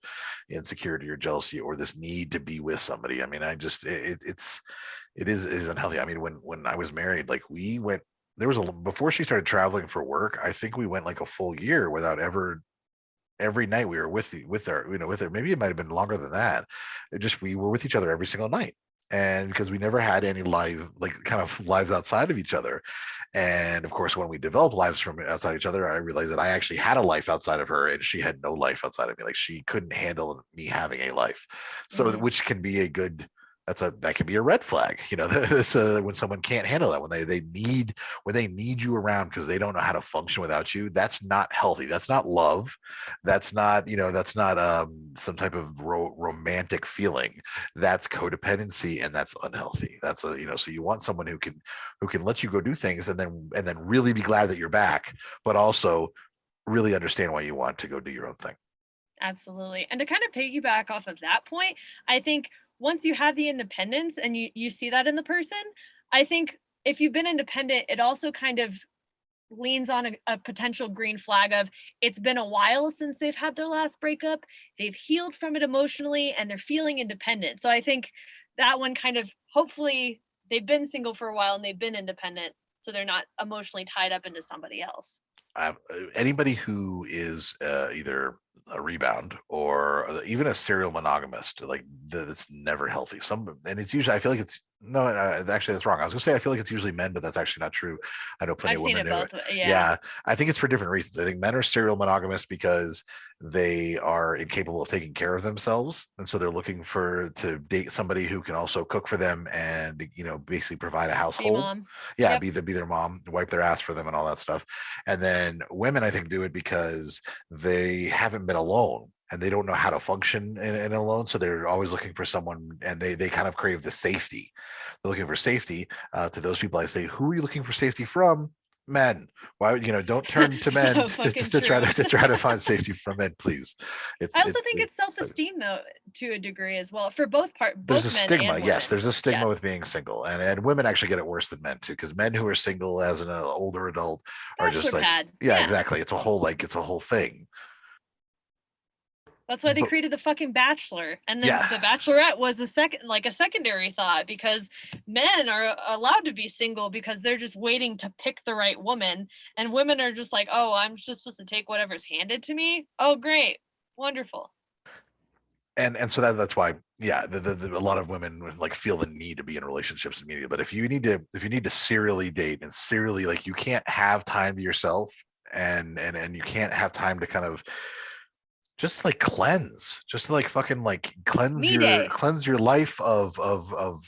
insecurity or jealousy or this need to be with somebody. I mean, I just it is unhealthy. I mean, when I was married, like we went, there was before she started traveling for work, I think we went like a full year without ever, every night we were with her, with her. Maybe it might have been longer than that. We were with each other every single night. And because we never had any kind of lives outside of each other. And of course, when we developed lives from outside each other, I realized that I actually had a life outside of her and she had no life outside of me. Like, she couldn't handle me having a life. So, which can be a good, that can be a red flag, this, when someone can't handle that, when they need you around because they don't know how to function without you. That's not healthy. That's not love. That's not, some type of romantic feeling. That's codependency, and that's unhealthy. That's so you want someone who can let you go do things and then really be glad that you're back, but also really understand why you want to go do your own thing. Absolutely. And to kind of piggyback off of that point, I think once you have the independence and you see that in the person, I think if you've been independent, it also kind of leans on a potential green flag of, it's been a while since they've had their last breakup, they've healed from it emotionally, and they're feeling independent. So I think that one kind of, hopefully they've been single for a while and they've been independent, so they're not emotionally tied up into somebody else. Anybody who is either a rebound or even a serial monogamist, like that's never healthy. And it's usually, I feel like it's No, actually, that's wrong. I was gonna say I feel like it's usually men, but that's actually not true. I know plenty I've of seen women it who, both. Yeah. yeah, I think it's for different reasons. I think men are serial monogamous because they are incapable of taking care of themselves, and so they're looking to date somebody who can also cook for them and basically provide a Be household. mom. Yeah, Yep. be their mom, wipe their ass for them, and all that stuff. And then women, I think, do it because they haven't been alone and they don't know how to function in alone, so they're always looking for someone, and they kind of crave the safety. They're looking for safety. To those people, I say, who are you looking for safety from? Men. Why would don't turn to men So fucking to try true. to try to find safety from men, please. I also think It it's self-esteem though, to a degree as well, for both there's a both men stigma. and Yes, women. there's a stigma with Yes. being single, and women actually get it worse than men too, because men who are single as an older adult are just Bachelor like, pad. yeah, Yeah. exactly. It's a whole thing. That's why they But created the fucking Bachelor. And then yeah, the Bachelorette was a secondary thought, because men are allowed to be single because they're just waiting to pick the right woman. And women are just like, oh, I'm just supposed to take whatever's handed to me. Oh, great. Wonderful. and so that's why, yeah, a lot of women would, like, feel the need to be in relationships in media. But if you need to serially date and serially, like, you can't have time to yourself, and you can't have time to kind of just like cleanse, just to like fucking like Me day. cleanse your life of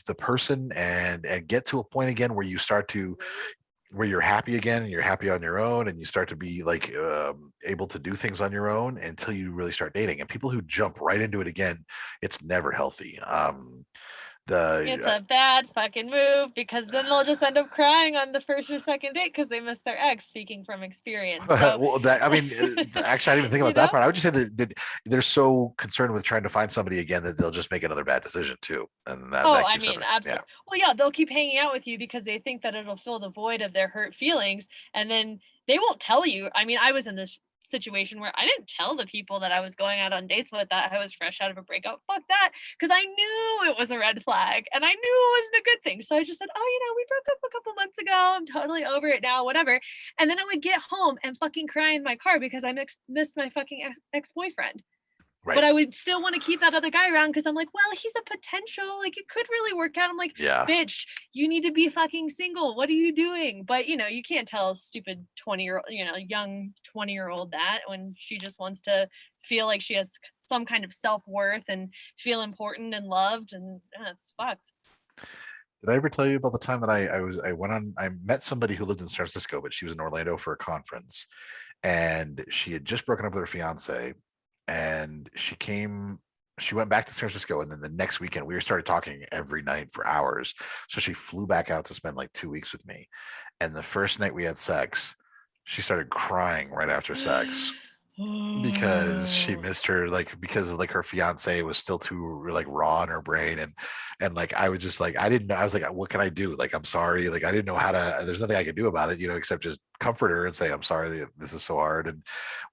the person, and get to a point again where you start to where you're happy again and you're happy on your own, and you start to be like able to do things on your own until you really start dating. And people who jump right into it again, it's never healthy. It's The a bad fucking move, because then they'll just end up crying on the first or second date because they missed their ex, speaking from experience. So, well, that, I mean, actually, I didn't even think you about that know? part. I would just say that they're so concerned with trying to find somebody again that they'll just make another bad decision too, and Oh, that I keeps them. mean, Yeah, absolutely. Well, yeah, they'll keep hanging out with you because they think that it'll fill the void of their hurt feelings, and then they won't tell you. I mean, I was in this situation where I didn't tell the people that I was going out on dates with that I was fresh out of a breakup. Fuck that, because I knew it was a red flag and I knew it wasn't a good thing. So I just said, "Oh, we broke up a couple months ago. I'm totally over it now, whatever." And then I would get home and fucking cry in my car because I missed my fucking ex-boyfriend. right. But I would still want to keep that other guy around because I'm like, well, he's a potential. Like, it could really work out. I'm like, Yeah. bitch, you need to be fucking single. What are you doing? But, you can't tell a stupid 20-year-old, young 20-year-old that, when she just wants to feel like she has some kind of self-worth and feel important and loved. And it's fucked. Did I ever tell you about the time that I met somebody who lived in San Francisco, but she was in Orlando for a conference, and she had just broken up with her fiance, and she went back to San Francisco, and then the next weekend we started talking every night for hours. So she flew back out to spend like 2 weeks with me. And the first night we had sex, she started crying right after sex because she missed her, like, because of like her fiance was still too like raw in her brain. And like I was just like, I didn't know, I was like, what can I do? Like, I'm sorry, like I didn't know how to, there's nothing I could do about it, except just comfort her and say, I'm sorry, this is so hard, and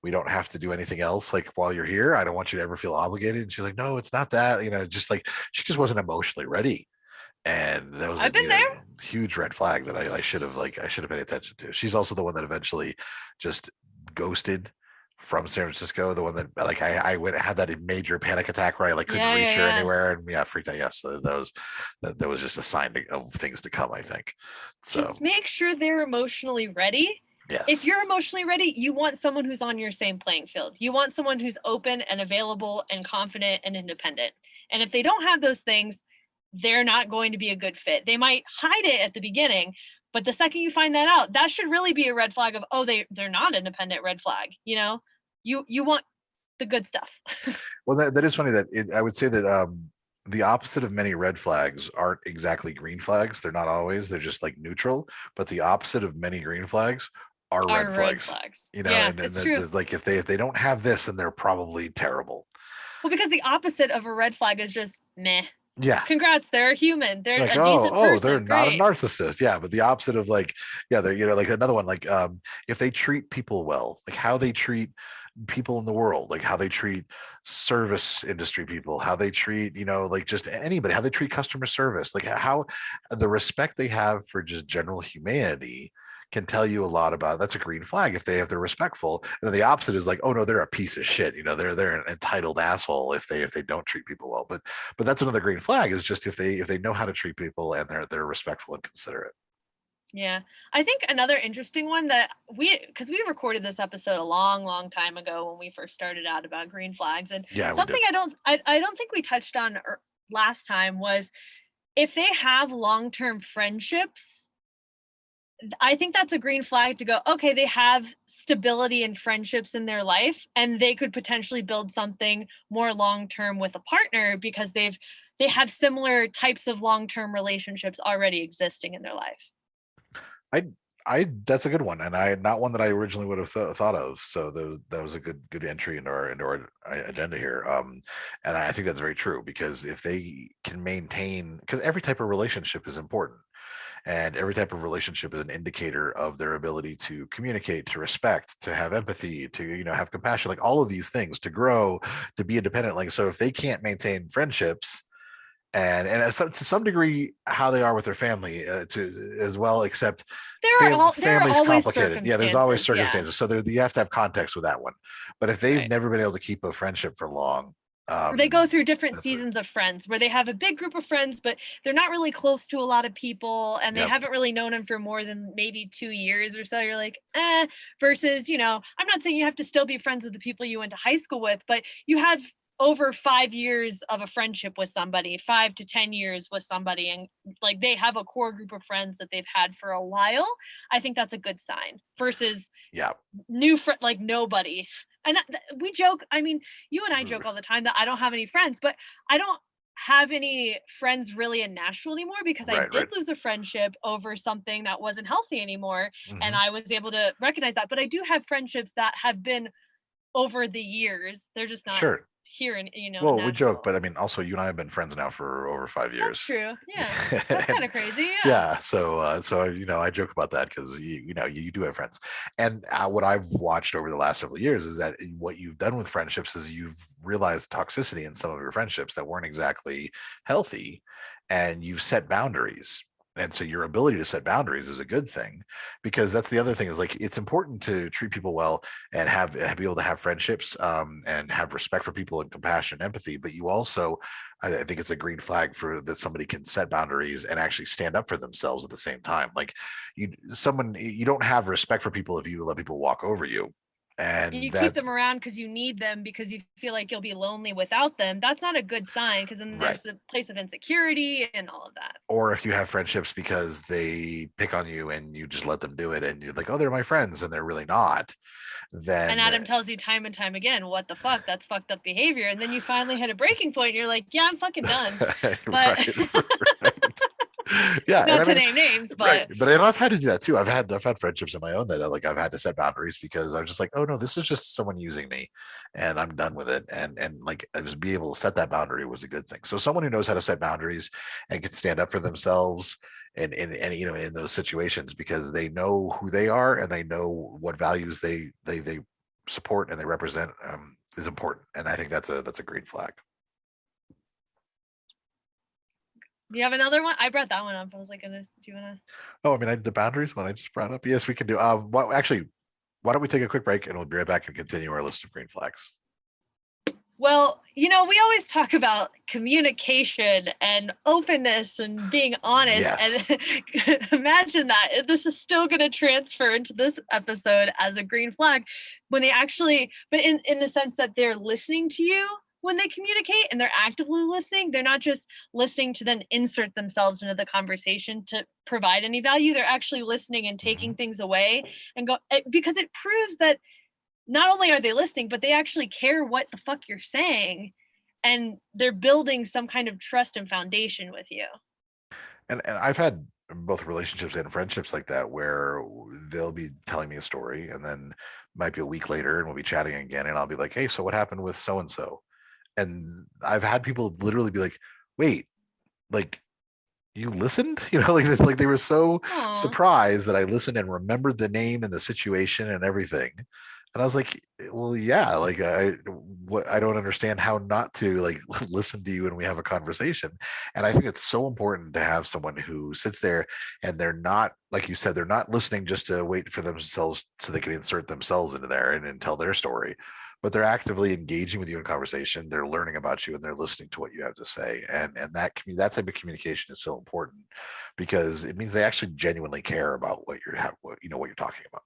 we don't have to do anything else, like, while you're here. I don't want you to ever feel obligated. And she's like, no, it's not that, just like, she just wasn't emotionally ready. And that was a I've been there. huge red flag that I should have paid attention to. She's also the one that eventually just ghosted from San Francisco. The one that, like, I went had that major panic attack where I like couldn't Yeah, reach yeah, her yeah. anywhere, and yeah, freaked out. Yes, that was just a sign of things to come, I think. So Just make sure they're emotionally ready. yes, If you're emotionally ready, you want someone who's on your same playing field. You want someone who's open and available and confident and independent. And if they don't have those things, they're not going to be a good fit. They might hide it at the beginning, but the second you find that out, that should really be a red flag of, oh, they're not independent. Red flag. You want the good stuff. well, that is funny that I would say that the opposite of many red flags aren't exactly green flags. They're not always. They're just like neutral. But the opposite of many green flags are red flags. Yeah, And it's true. like if they don't have this, then they're probably terrible. Well, because the opposite of a red flag is just meh. Yeah. Congrats, they're a human. They're Like, a decent person. they're not a Great. narcissist. Yeah, but the opposite of, like, yeah, they're, like another one, like, if they treat people well, like how they treat people in the world, like how they treat service industry people, how they treat, like just anybody, how they treat customer service, like how the respect they have for just general humanity can tell you a lot about. That's a green flag if they're respectful. And then the opposite is like, oh no, they're a piece of shit. They're an entitled asshole if they don't treat people well. But that's another green flag, is just if they know how to treat people and they're respectful and considerate. Yeah. I think another interesting one that because we recorded this episode a long time ago when we first started out about green flags, and something I don't think we touched on last time was if they have long-term friendships. I think that's a green flag to go, okay, they have stability and friendships in their life, and they could potentially build something more long-term with a partner because they have similar types of long-term relationships already existing in their life. I that's a good one, and not one that I originally would have thought of. So that was a good entry into our agenda here. And I think that's very true, because if they can maintain, because every type of relationship is important, and every type of relationship is an indicator of their ability to communicate, to respect, to have empathy, to have compassion, like all of these things, to grow, to be independent. Like, so if they can't maintain friendships, and to some degree how they are with their family to as well, except family's complicated. Yeah, there's always circumstances. So you have to have context with that one. But if they've never been able to keep a friendship for long, or they go through different seasons of friends where they have a big group of friends, but they're not really close to a lot of people, and they haven't really known them for more than maybe 2 years or so. You're like, versus, I'm not saying you have to still be friends with the people you went to high school with, but you have over 5 years of a friendship with somebody, 5 to 10 years with somebody, and like they have a core group of friends that they've had for a while. I think that's a good sign versus new friend, like nobody. And we joke, I mean, you and I joke all the time that I don't have any friends, but I don't have any friends really in Nashville anymore because I did lose a friendship over something that wasn't healthy anymore. And I was able to recognize that. But I do have friendships that have been over the years. They're just not here in well, we joke, but I mean, also you and I have been friends now for over 5 years. That's true. Yeah. That's kind of crazy. So I joke about that because you do have friends. And what I've watched over the last several years is that what you've done with friendships is you've realized toxicity in some of your friendships that weren't exactly healthy, and you've set boundaries. And so your ability to set boundaries is a good thing, because that's the other thing, is like, it's important to treat people well and be able to have friendships and have respect for people and compassion and empathy. But you also, I think it's a green flag that somebody can set boundaries and actually stand up for themselves at the same time. Like you don't have respect for people if you let people walk over you. And you keep them around because you need them, because you feel like you'll be lonely without them. That's not a good sign, because then there's a place of insecurity and all of that. Or if you have friendships because they pick on you and you just let them do it, and you're like, oh, they're my friends, and they're really not. And Adam tells you time and time again, what the fuck, that's fucked up behavior. And then you finally hit a breaking point and you're like, yeah, I'm fucking done. But not to name names, but I've had to do that too. I've had friendships of my own that I've had to set boundaries, because I was just like, oh no, this is just someone using me and I'm done with it. And like, I just be able to set that boundary was a good thing. So someone who knows how to set boundaries and can stand up for themselves and in those situations, because they know who they are and they know what values they support and they represent, is important. And I think that's a green flag. Do you have another one? I brought that one up. I was like, do you want to? Oh, I mean, the boundaries one I just brought up. Yes, we can do. Actually, why don't we take a quick break and we'll be right back and continue our list of green flags. Well, we always talk about communication and openness and being honest. Yes. And imagine that this is still going to transfer into this episode as a green flag when they actually, but in the sense that they're listening to you when they communicate and they're actively listening. They're not just listening to then insert themselves into the conversation to provide any value. They're actually listening and taking things away and go, because it proves that not only are they listening, but they actually care what the fuck you're saying, and they're building some kind of trust and foundation with you. And I've had both relationships and friendships like that, where they'll be telling me a story and then might be a week later and we'll be chatting again, and I'll be like, hey, so what happened with so-and-so? And I've had people literally be like, wait, like, you listened? Like they were so surprised that I listened and remembered the name and the situation and everything. And I was like, well, yeah, like I don't understand how not to like listen to you when we have a conversation. And I think it's so important to have someone who sits there and they're not, like you said, they're not listening just to wait for themselves so they can insert themselves into there and tell their story, but they're actively engaging with you in conversation. They're learning about you and they're listening to what you have to say. And that type of communication is so important because it means they actually genuinely care about what what you're talking about.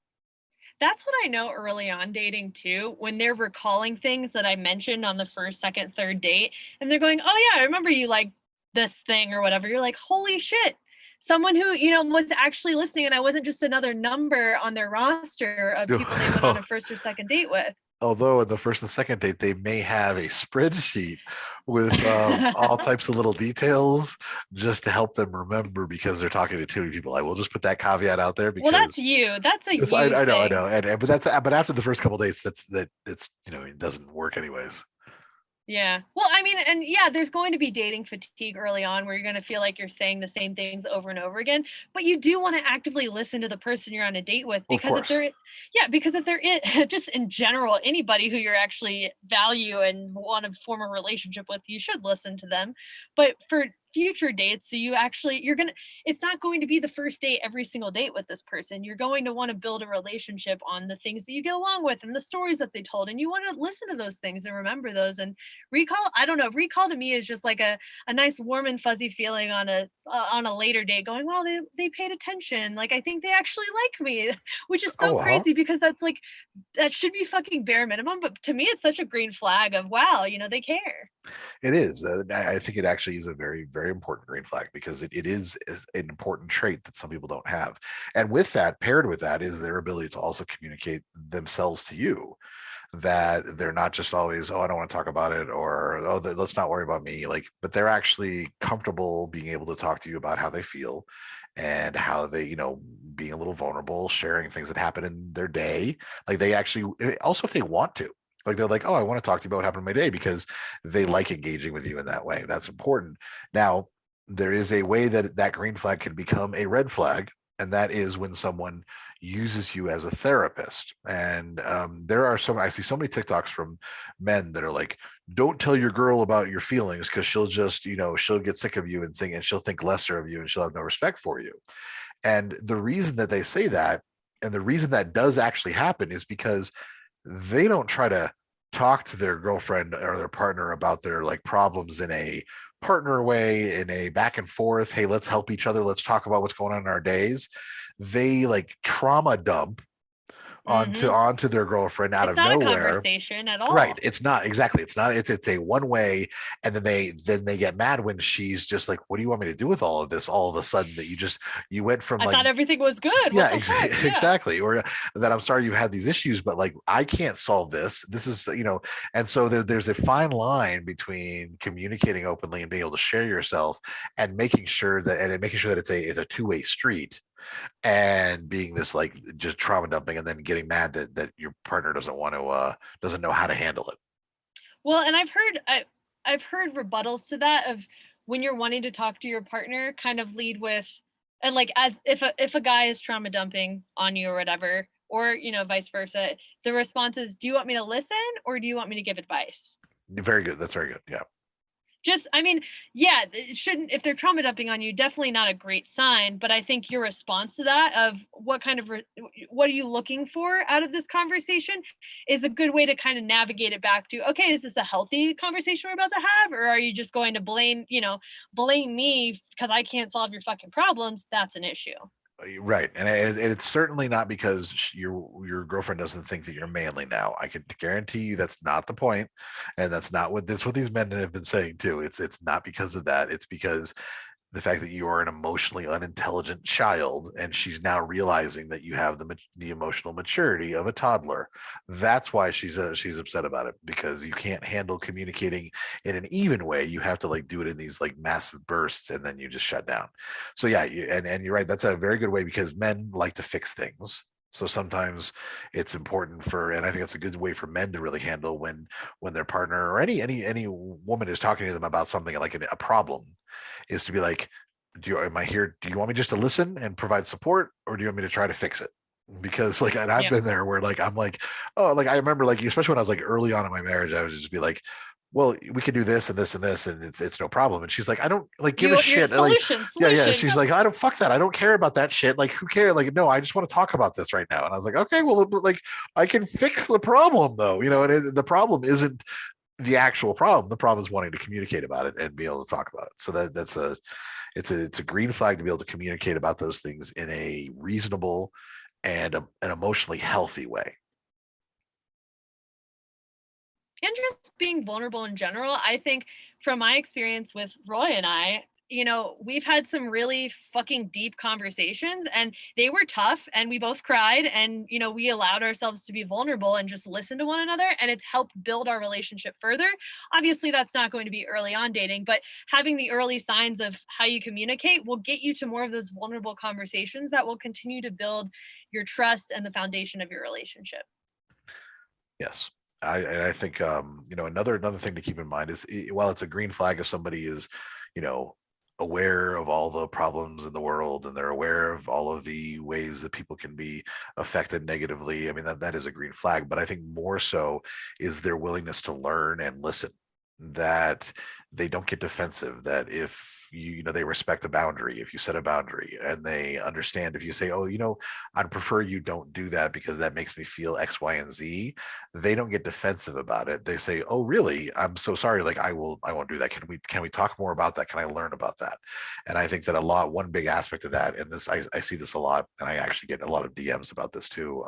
That's what I know early on dating too, when they're recalling things that I mentioned on the first, second, third date, and they're going, "Oh yeah, I remember you like this thing or whatever." You're like, "Holy shit." Someone who, was actually listening and I wasn't just another number on their roster of people they went on a first or second date with. Although in the first and second date they may have a spreadsheet with all types of little details just to help them remember because they're talking to too many people. I will just put that caveat out there Well, that's because you. That's a yes, you I know, thing. but after the first couple dates, it's it doesn't work anyways. Yeah. Well, I mean, and yeah, there's going to be dating fatigue early on where you're going to feel like you're saying the same things over and over again, but you do want to actively listen to the person you're on a date with Of because if course, they're yeah, because if they're just in general anybody who you're actually value and want to form a relationship with, you should listen to them. But for future dates, so you're going to it's not going to be the first date every single date with this person. You're going to want to build a relationship on the things that you get along with and the stories that they told and you want to listen to those things and remember those and recall, I don't know, recall to me is just like a nice warm and fuzzy feeling on a later date going, well, they paid attention, like I think they actually like me, which is so oh, crazy because that's like that should be fucking bare minimum, but to me it's such a green flag of wow, they care. it is. I think it actually is a very, very important green flag because it is an important trait that some people don't have. And with that, paired with that, is their ability to also communicate themselves to you. That they're not just always, oh, I don't want to talk about it, or oh, let's not worry about me. Like, but they're actually comfortable being able to talk to you about how they feel and how they, being a little vulnerable, sharing things that happen in their day. Like they actually, also if they want to, like they're like, oh, I want to talk to you about what happened in my day because they like engaging with you in that way. That's important. Now, there is a way that that green flag can become a red flag, and that is when someone uses you as a therapist. And I see so many TikToks from men that are like, don't tell your girl about your feelings because she'll just, she'll get sick of you and she'll think lesser of you and she'll have no respect for you. And the reason that they say that, and the reason that does actually happen is because they don't try to talk to their girlfriend or their partner about their like problems in a partner way, in a back and forth, hey, let's help each other, let's talk about what's going on in our days. They like trauma dump Hmm. onto their girlfriend out It's of not a nowhere. conversation at Right, all. it's not exactly, it's a one way. And then they get mad when she's just like, what do you want me to do with all of this all of a sudden, that you went from I like, thought everything was good, what yeah, the fuck, yeah. exactly. Or that I'm sorry you had these issues, but like I can't solve this. This is, and so there's a fine line between communicating openly and being able to share yourself and making sure that it's a two-way street, and being this like just trauma dumping and then getting mad that your partner doesn't know how to handle it. Well, and I've heard rebuttals to that of when you're wanting to talk to your partner, kind of lead with and like as if a guy is trauma dumping on you or whatever, or vice versa, the response is, "Do you want me to listen or do you want me to give advice?" Very good. That's very good. Yeah. Just, I mean, yeah, it shouldn't if they're trauma dumping on you, definitely not a great sign. But I think your response to that of what are you looking for out of this conversation is a good way to kind of navigate it back to, okay, is this a healthy conversation we're about to have? Or are you just going to blame me because I can't solve your fucking problems? That's an issue. Right, and it's certainly not because your girlfriend doesn't think that you're manly now. I can guarantee you that's not the point, and that's not what these men have been saying too. It's not because of that. It's because the fact that you are an emotionally unintelligent child, and she's now realizing that you have the emotional maturity of a toddler. That's why she's upset about it, because you can't handle communicating in an even way. You have to like do it in these like massive bursts, and then you just shut down. So yeah, and you're right. That's a very good way, because men like to fix things. So sometimes it's important and I think it's a good way for men to really handle when their partner or any woman is talking to them about something like a problem, is to be like, am I here? Do you want me just to listen and provide support, or do you want me to try to fix it? because like, and I've been there where like, I'm like, oh, like I remember like, especially when I was like early on in my marriage, I would just be like, well, we could do this and this and this, and it's no problem. And she's like, I don't like give a Your shit. Like, solution. yeah. She's like, I don't fuck that. I don't care about that shit. Like, who cares? Like, no, I just want to talk about this right now. And I was like, okay, well, like, I can fix the problem though, you know. And the problem isn't the actual problem. The problem is wanting to communicate about it and be able to talk about it. So it's a green flag to be able to communicate about those things in a reasonable and an emotionally healthy way. And just being vulnerable in general. I think from my experience with Roy and I, you know, we've had some really fucking deep conversations, and they were tough, and we both cried, and, you know, we allowed ourselves to be vulnerable and just listen to one another, and it's helped build our relationship further. Obviously, that's not going to be early on dating, but having the early signs of how you communicate will get you to more of those vulnerable conversations that will continue to build your trust and the foundation of your relationship. Yes. I think you know, another thing to keep in mind is while it's a green flag if somebody is, you know, aware of all the problems in the world and they're aware of all of the ways that people can be affected negatively. I mean, that is a green flag, but I think more so is their willingness to learn and listen, that they don't get defensive, that if you know, they respect a boundary, if you set a boundary, and they understand if you say, oh, you know, I'd prefer you don't do that because that makes me feel X, Y, and Z, they don't get defensive about it. They say, oh, really? I'm so sorry. Like, I won't do that. Can we talk more about that? Can I learn about that? And I think that one big aspect of that, and this, I see this a lot, and I actually get a lot of DMs about this too,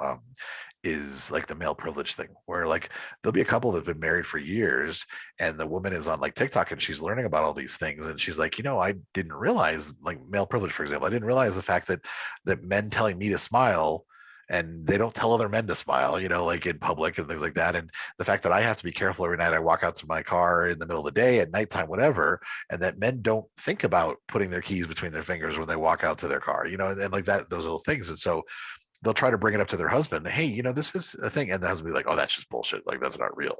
is like the male privilege thing, where like there'll be a couple that've been married for years and the woman is on like TikTok and she's learning about all these things, and she's like, you know, I didn't realize, like male privilege, for example, I didn't realize the fact that men telling me to smile and they don't tell other men to smile, you know, like in public and things like that. And the fact that I have to be careful every night I walk out to my car in the middle of the day, at nighttime, whatever, and that men don't think about putting their keys between their fingers when they walk out to their car, you know, and like that, those little things. And so they'll try to bring it up to their husband. Hey, you know, this is a thing. And the husband will be like, oh, that's just bullshit. Like, that's not real.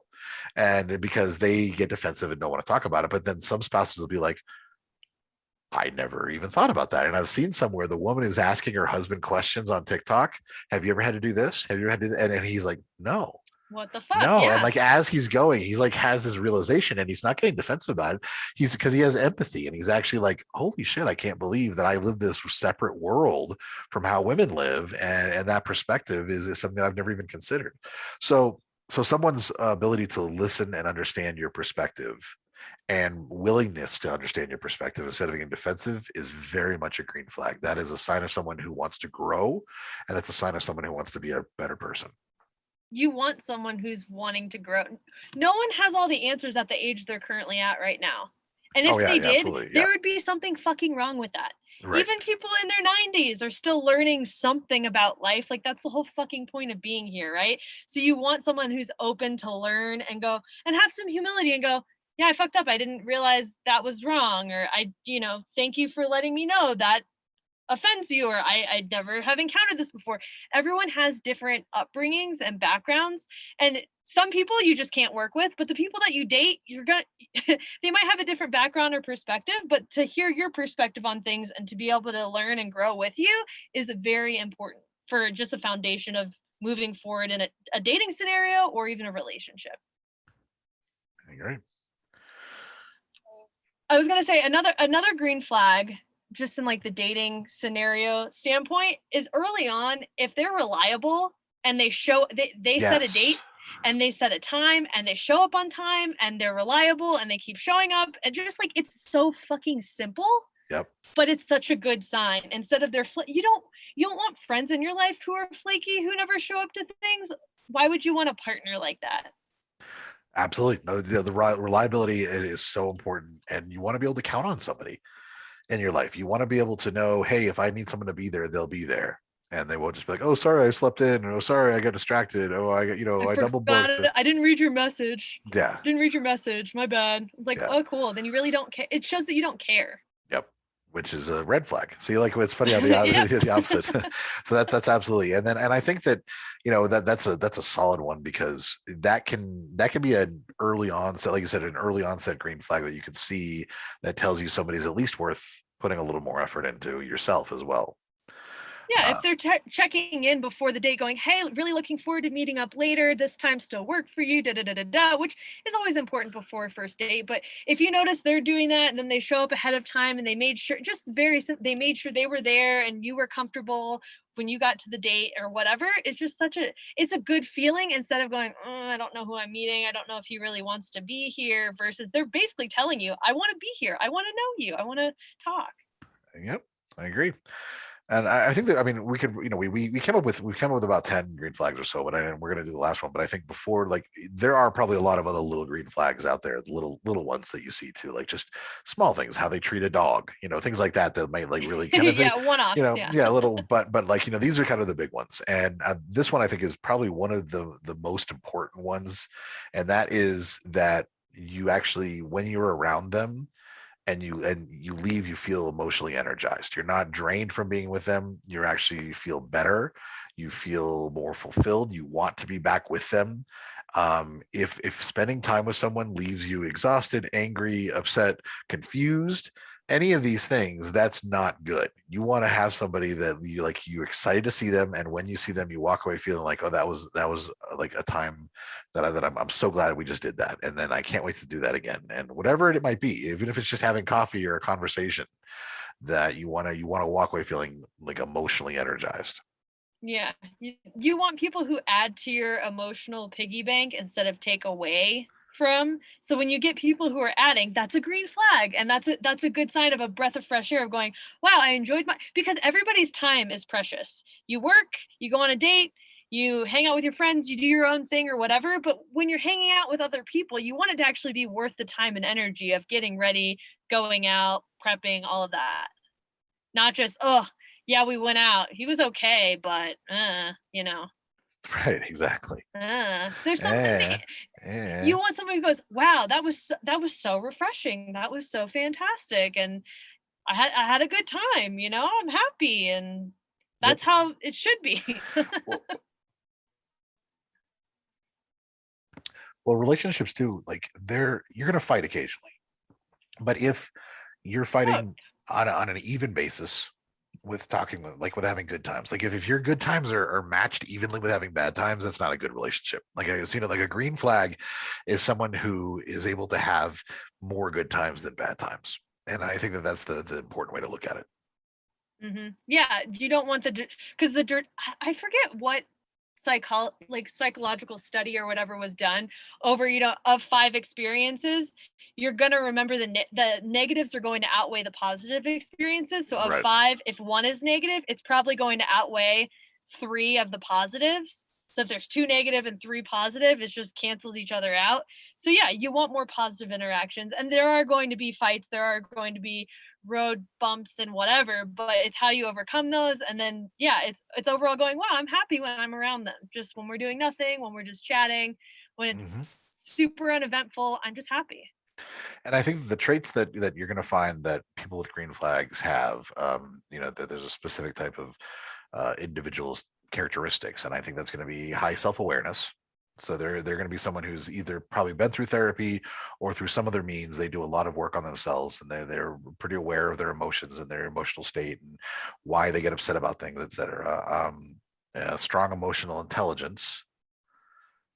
And because they get defensive and don't want to talk about it. But then some spouses will be like, I never even thought about that. And I've seen somewhere the woman is asking her husband questions on TikTok. Have you ever had to do this? Have you ever had to do that? And he's like, no. What the fuck? No. Yeah. And like, as he's going, he's like, has this realization and he's not getting defensive about it. He's because he has empathy and he's actually like, holy shit, I can't believe that I live this separate world from how women live. And that perspective is something that I've never even considered. So someone's ability to listen and understand your perspective and willingness to understand your perspective instead of being defensive is very much a green flag. That is a sign of someone who wants to grow. And that's a sign of someone who wants to be a better person. You want someone who's wanting to grow. No one has all the answers at the age they're currently at right now. And if they did, there would be something fucking wrong with that. Right. Even people in their 90s are still learning something about life. Like, that's the whole fucking point of being here, right? So you want someone who's open to learn and go and have some humility and go, yeah, I fucked up. I didn't realize that was wrong. Or thank you for letting me know that offends you, or I never have encountered this before. Everyone has different upbringings and backgrounds, and some people you just can't work with, but the people that you date, they might have a different background or perspective, but to hear your perspective on things and to be able to learn and grow with you is very important for just a foundation of moving forward in a dating scenario or even a relationship. I agree. I was going to say another green flag, just in like the dating scenario standpoint, is early on, if they're reliable and they yes. set a date and they set a time and they show up on time and they're reliable and they keep showing up, and just like, it's so fucking simple. Yep. But it's such a good sign. Instead of you don't want friends in your life who are flaky, who never show up to things. Why would you want a partner like that? Absolutely. No, the reliability is so important, and you want to be able to count on somebody in your life. You want to be able to know, hey, if I need someone to be there, they'll be there. And they won't just be like, oh, sorry, I slept in. Or, oh, sorry, I got distracted. Oh, I double booked. I didn't read your message. Yeah. Didn't read your message. My bad. Like, yeah. Oh, cool. Then you really don't care. It shows that you don't care. Yep. Which is a red flag. See, like, it's funny how the opposite. So that's absolutely. And I think that, that's a solid one, because that can be an early onset, like you said, an early onset green flag that you can see that tells you somebody's at least worth putting a little more effort into yourself as well. Yeah, if they're checking in before the date, going, "Hey, really looking forward to meeting up later. This time still work for you?" Da da da da da, which is always important before a first date. But if you notice they're doing that, and then they show up ahead of time, and they made sure, just they made sure they were there, and you were comfortable when you got to the date or whatever. It's just it's a good feeling, instead of going, "Oh, I don't know who I'm meeting. I don't know if he really wants to be here." Versus they're basically telling you, "I want to be here. I want to know you. I want to talk." Yep, I agree. And I think that, I mean, we could, we came up with about 10 green flags or so, and we're gonna do the last one. But I think before, like, there are probably a lot of other little green flags out there, little ones that you see too, like just small things, how they treat a dog, things like that might like really kind of Yeah, one-offs. Yeah. little, but like these are kind of the big ones. And this one I think is probably one of the most important ones, and that is that you actually, when you're around them, and you leave, you feel emotionally energized. You're not drained from being with them. You feel better. You feel more fulfilled. You want to be back with them. If spending time with someone leaves you exhausted, angry, upset, confused, any of these things, that's not good. You want to have somebody that you're excited to see them, and when you see them, you walk away feeling like, oh, that was like a time that I'm so glad we just did that, and then I can't wait to do that again. And whatever it might be, even if it's just having coffee or a conversation, that you want to walk away feeling like emotionally energized. Yeah, you want people who add to your emotional piggy bank instead of take away from. So when you get people who are adding, that's a green flag, and that's a good sign of a breath of fresh air of going, wow, I enjoyed because everybody's time is precious. You work, you go on a date, you hang out with your friends, you do your own thing or whatever. But when you're hanging out with other people, you want it to actually be worth the time and energy of getting ready, going out, prepping, all of that. Not just, oh, yeah, we went out. He was okay, but Right, exactly. there's something you want somebody who goes, wow, that was so refreshing. That was so fantastic. And I had a good time, I'm happy. And that's Yep. how it should be. Well, relationships too, like you're gonna fight occasionally, but if you're fighting on an even basis, with with having good times, like if your good times are matched evenly with having bad times, that's not a good relationship. Like I was, like a green flag is someone who is able to have more good times than bad times, and I think that that's the important way to look at it. Yeah, you don't want because the dirt. I forget what psychological study or whatever was done over, of 5 experiences. You're gonna remember the negatives are going to outweigh the positive experiences. So of Right. 5, if 1 is negative, it's probably going to outweigh 3 of the positives. So if there's 2 negative and 3 positive, it just cancels each other out. So yeah, you want more positive interactions, and there are going to be fights. There are going to be road bumps and whatever, but it's how you overcome those. And then yeah, it's overall going, wow, I'm happy when I'm around them. Just when we're doing nothing, when we're just chatting, when it's Hmm. super uneventful, I'm just happy. And I think the traits that you're going to find that people with green flags have, that there's a specific type of individual's characteristics, and I think that's going to be high self-awareness. So they're going to be someone who's either probably been through therapy or through some other means. They do a lot of work on themselves, and they're pretty aware of their emotions and their emotional state and why they get upset about things, etc. Strong emotional intelligence,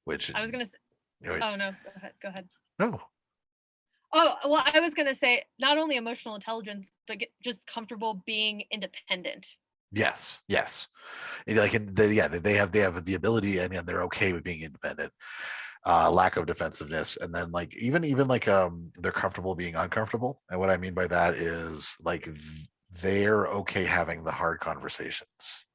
which I was gonna say, you know, oh no, go ahead. no. Oh, well, I was gonna say not only emotional intelligence, but just comfortable being independent. Yes, yes. And like they have the ability, and they're okay with being independent. Lack of defensiveness, and then like even like they're comfortable being uncomfortable. And what I mean by that is like they're okay having the hard conversations.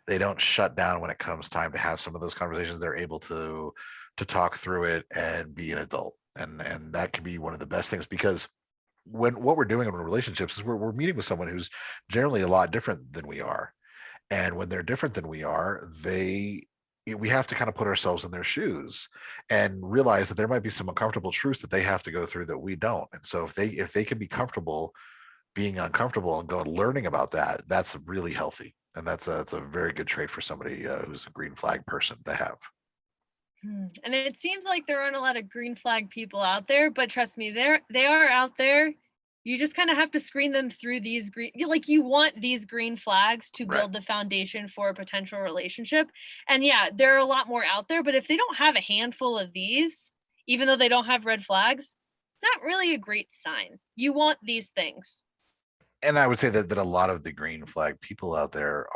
They don't shut down when it comes time to have some of those conversations. They're able to talk through it and be an adult. And that can be one of the best things, because what we're doing in relationships is we're meeting with someone who's generally a lot different than we are. And when they're different than we are, we have to kind of put ourselves in their shoes and realize that there might be some uncomfortable truths that they have to go through that we don't. And so if they can be comfortable being uncomfortable and learning about that, that's really healthy. And that's a very good trait for somebody who's a green flag person to have. And it seems like there aren't a lot of green flag people out there, but trust me, they are out there. You just kind of have to screen them through these you want these green flags to Right. build the foundation for a potential relationship. And yeah, there are a lot more out there, but if they don't have a handful of these, even though they don't have red flags, it's not really a great sign. You want these things. And I would say that a lot of the green flag people out there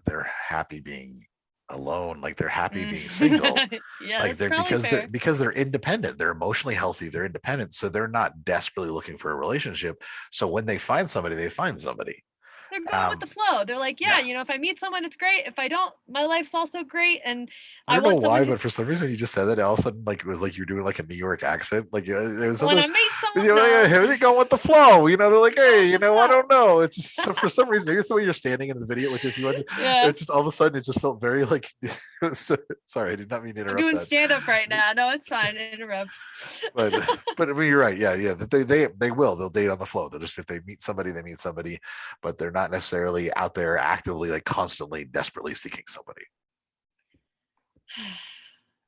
they're happy being alone, like they're happy being single. Yeah, Like that's probably fair. because they're independent, they're emotionally healthy, they're independent, so they're not desperately looking for a relationship. So when they find somebody, they find somebody. They're going with the flow. They're like, yeah, Yeah. if I meet someone, it's great. If I don't, my life's also great. And I don't want know why, someone but for some reason you just said that all of a sudden, like it was like you're doing like a New York accent. Like it was when something. I meet someone, Here they go with the flow. They're like, hey, with the I flow. don't know. It's just, so for some reason, maybe it's the way you're standing in the video. Which if you want to, Yeah. it's just all of a sudden it just felt very like. Sorry, I did not mean to I'm interrupt doing that. stand up right now. No, it's fine. Interrupt. But I mean, you're right. Yeah. They'll date on the flow. They'll just, if they meet somebody, they meet somebody, but they're not necessarily out there actively, like constantly, desperately seeking somebody.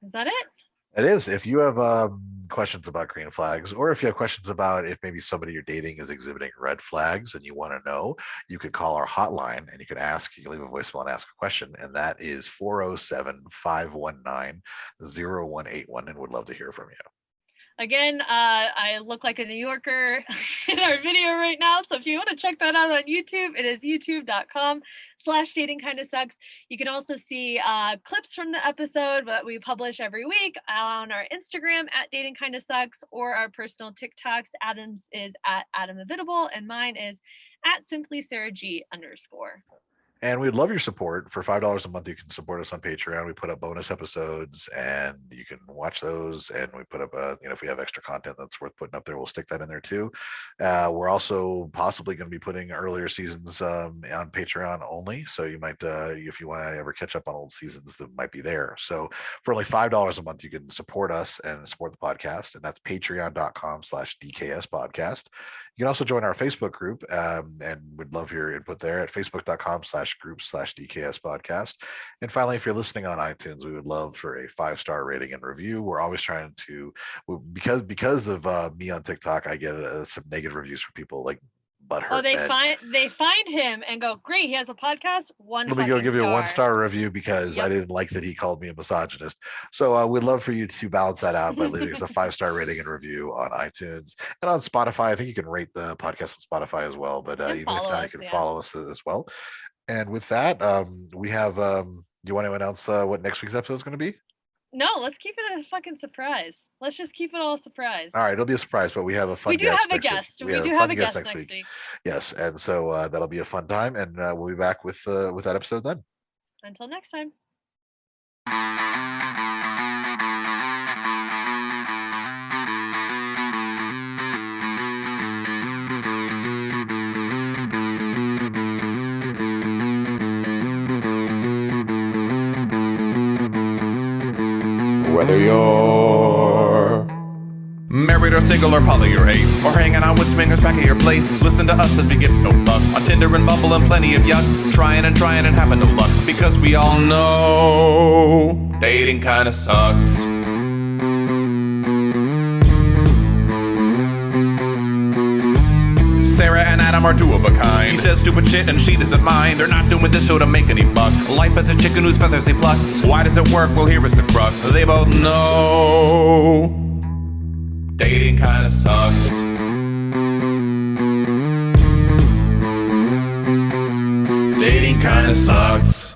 Is that it? It is. If you have questions about green flags, or if you have questions about if maybe somebody you're dating is exhibiting red flags and you want to know, you could call our hotline and you can leave a voicemail and ask a question. And that is 407-519-0181. And would love to hear from you. Again, I look like a New Yorker in our video right now. So if you want to check that out on YouTube, it is youtube.com/datingkinda-sucks. You can also see clips from the episode that we publish every week on our Instagram @datingkinda-sucks, or our personal TikToks. Adam's is @Adam Heath and mine is @simplysarahg_. And we'd love your support. For $5 a month, you can support us on Patreon. We put up bonus episodes and you can watch those. And we put up, if we have extra content that's worth putting up there, we'll stick that in there too. We're also possibly going to be putting earlier seasons on Patreon only. So you might, if you want to ever catch up on old seasons, that might be there. So for only $5 a month, you can support us and support the podcast. And that's patreon.com/DKS podcast. You can also join our Facebook group, and we'd love your input there at facebook.com/group/DKS podcast. And finally, if you're listening on iTunes, we would love for a 5-star rating and review. We're always trying to, because of me on TikTok, I get some negative reviews from people like butthurt. Oh, they find him and go, great, he has a podcast. Let me go give you a 1-star review because I didn't like that he called me a misogynist. So we'd love for you to balance that out by leaving us a 5-star rating and review on iTunes and on Spotify. I think you can rate the podcast on Spotify as well, but even if not, you can follow us as well. And with that, we have, you want to announce what next week's episode is going to be? No, let's keep it a fucking surprise. Let's just keep it all a surprise. All right, it'll be a surprise, but we have a fun guest. We do have a guest. We do have a guest next week. Yes, and so that'll be a fun time, and we'll be back with that episode then. Until next time. Whether you're married or single or poly or ace, or hanging out with swingers back at your place, listen to us as we get no fuck on Tinder and Bumble and plenty of yuck, trying and having no luck, because we all know dating kinda sucks. Sarah and Adam are 2 of a kind. He says stupid shit and she doesn't mind. They're not doing this show to make any buck. Life as a chicken whose feathers they pluck. Why does it work? Well, here is the crux. They both know dating kinda sucks. Dating kinda sucks.